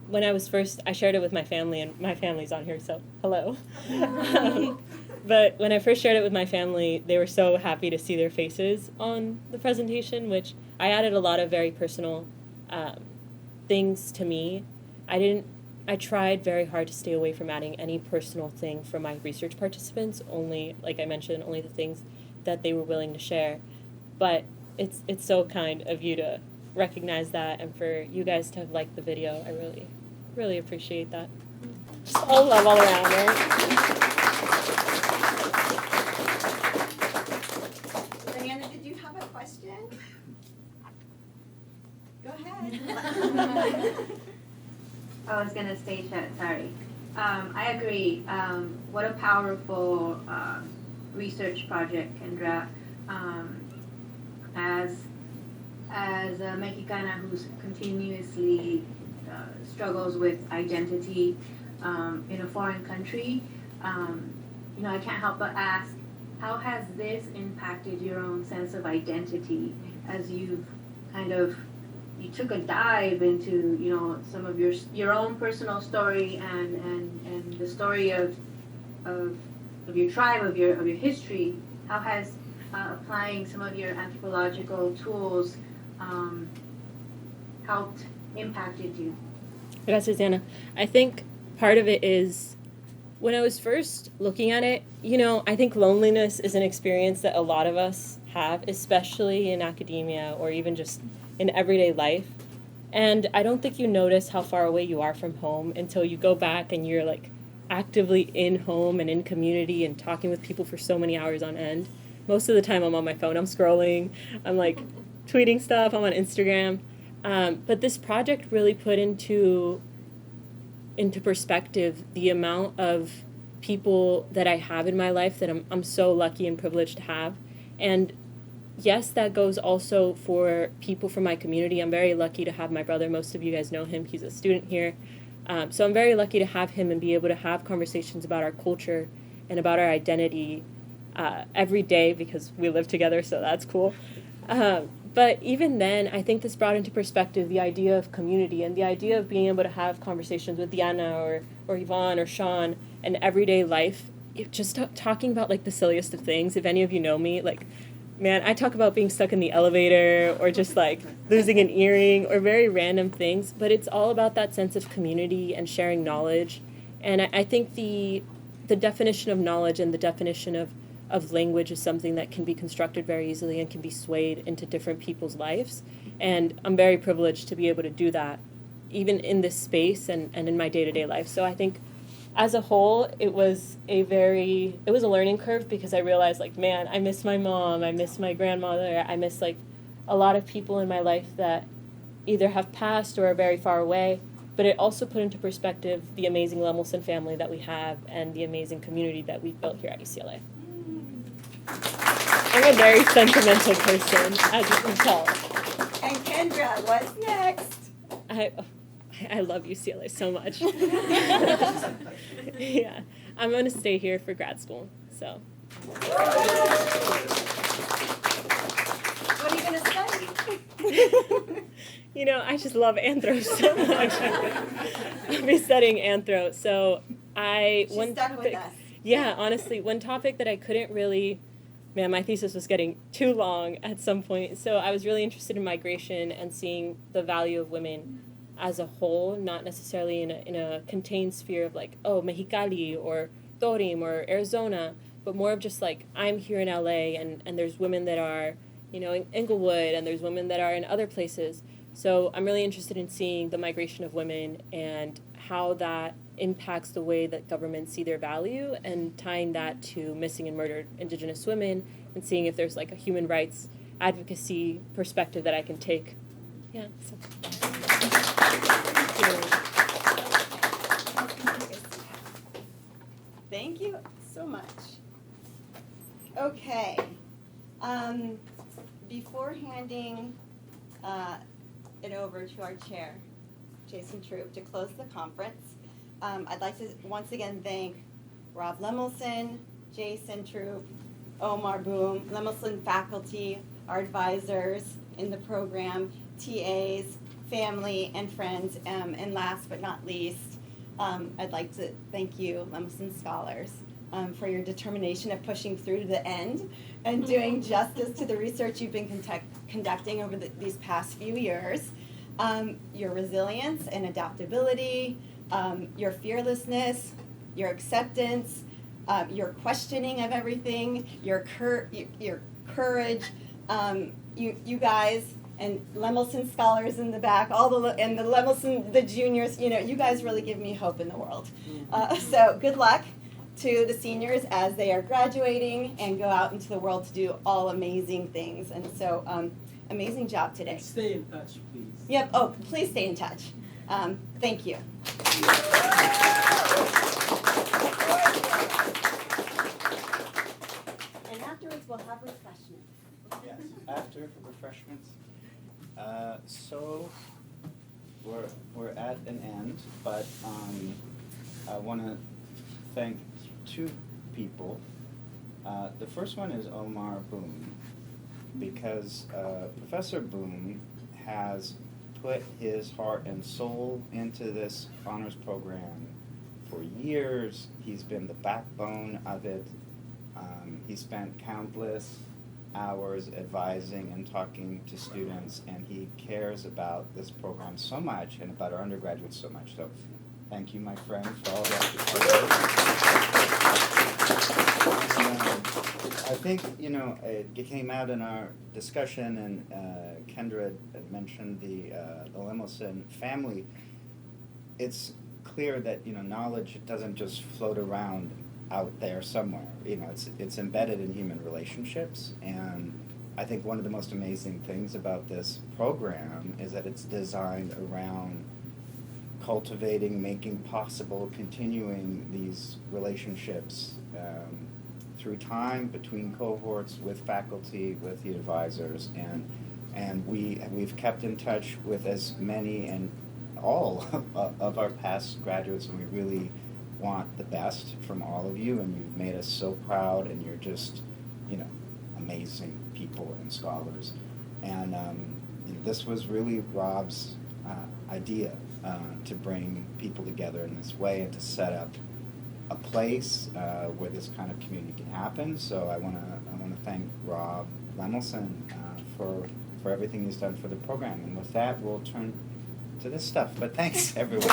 When I was first, I shared it with my family, and my family's on here, so hello. But when I first shared it with my family, they were so happy to see their faces on the presentation, which I added a lot of very personal things to me. I tried very hard to stay away from adding any personal thing from my research participants, only, like I mentioned, only the things that they were willing to share. But it's so kind of you to recognize that, and for you guys to have liked the video. I really appreciate that. Just all love all around, right? Diana, did you have a question? Go ahead. I was gonna say, sorry. I agree. What a powerful research project, Kendra. As a Mexicana who's continuously struggles with identity in a foreign country, I can't help but ask, how has this impacted your own sense of identity as you've you took a dive into some of your own personal story and the story of your tribe, of your history? How has applying some of your anthropological tools helped impacted you? Gracias, Anna. I think part of it is when I was first looking at it, I think loneliness is an experience that a lot of us have, especially in academia or even just in everyday life. And I don't think you notice how far away you are from home until you go back and you're like actively in home and in community and talking with people for so many hours on end. Most of the time I'm on my phone, I'm scrolling, I'm like tweeting stuff, I'm on Instagram. But this project really put into perspective the amount of people that I have in my life that I'm so lucky and privileged to have. And yes, that goes also for people from my community. I'm very lucky to have my brother. Most of you guys know him. He's a student here. So I'm very lucky to have him and be able to have conversations about our culture and about our identity every day because we live together, so that's cool. But even then, I think this brought into perspective the idea of community and the idea of being able to have conversations with Diana or Yvonne or Sean and everyday life, just talking about like the silliest of things. If any of you know me, like, man, I talk about being stuck in the elevator or just like losing an earring or very random things, but it's all about that sense of community and sharing knowledge. And I think the definition of knowledge and the definition of language is something that can be constructed very easily and can be swayed into different people's lives. And I'm very privileged to be able to do that, even in this space and in my day-to-day life. So I think as a whole, it was a learning curve because I realized, like, man, I miss my mom, I miss my grandmother, I miss, like, a lot of people in my life that either have passed or are very far away. But it also put into perspective the amazing Lemelson family that we have and the amazing community that we've built here at UCLA. I'm a very sentimental person, as you can tell. And Kendra, what's next? I love UCLA so much. Yeah, I'm going to stay here for grad school, so. What are you going to study? I just love anthro so much. I'll be studying anthro, so She's stuck with us. Yeah, honestly, one topic that I couldn't really, my thesis was getting too long at some point, so I was really interested in migration and seeing the value of women as a whole, not necessarily in a contained sphere of like, oh, Mexicali or Torim or Arizona, but more of just like I'm here in LA and there's women that are, you know, in Inglewood and there's women that are in other places. So I'm really interested in seeing the migration of women and how that impacts the way that governments see their value and tying that to missing and murdered Indigenous women and seeing if there's like a human rights advocacy perspective that I can take. Yeah. So. Thank you so much. Okay. Before handing it over to our chair, Jason Throop, to close the conference, I'd like to once again thank Rob Lemelson, Jason Throop, Aomar, Boum, Lemelson faculty, our advisors in the program, TAs, family, and friends, and last but not least, I'd like to thank you, Lemelson scholars, for your determination of pushing through to the end and doing justice to the research you've been conducting over these past few years. Your resilience and adaptability, your fearlessness, your acceptance, your questioning of everything, your courage, you guys, and Lemelson scholars in the back, and the Lemelson, the juniors, you know, you guys really give me hope in the world. So good luck to the seniors as they are graduating and go out into the world to do all amazing things. And so, amazing job today. Stay in touch, please. Yep, oh, please stay in touch. Thank you. And afterwards, we'll have refreshments. Yes, after refreshments. So we're at an end, but I want to thank two people. The first one is Aomar Boum, because Professor Boum has put his heart and soul into this honors program for years. He's been the backbone of it. He spent countless hours advising and talking to students, and he cares about this program so much and about our undergraduates so much. So thank you, my friend, for all that. I think, you know, it came out in our discussion, and Kendra had mentioned the Lemelson family. It's clear that, you know, knowledge doesn't just float around out there somewhere. You know, it's embedded in human relationships, and I think one of the most amazing things about this program is that it's designed around cultivating, making possible, continuing these relationships through time, between cohorts, with faculty, with the advisors, and we've kept in touch with as many and all of our past graduates, and we really want the best from all of you, and you've made us so proud, and you're just, you know, amazing people and scholars. And you know, this was really Rob's idea to bring people together in this way and to set up a place where this kind of community can happen. So I want to thank Rob Lemelson for everything he's done for the program. And with that, we'll turn to this stuff. But thanks, everyone.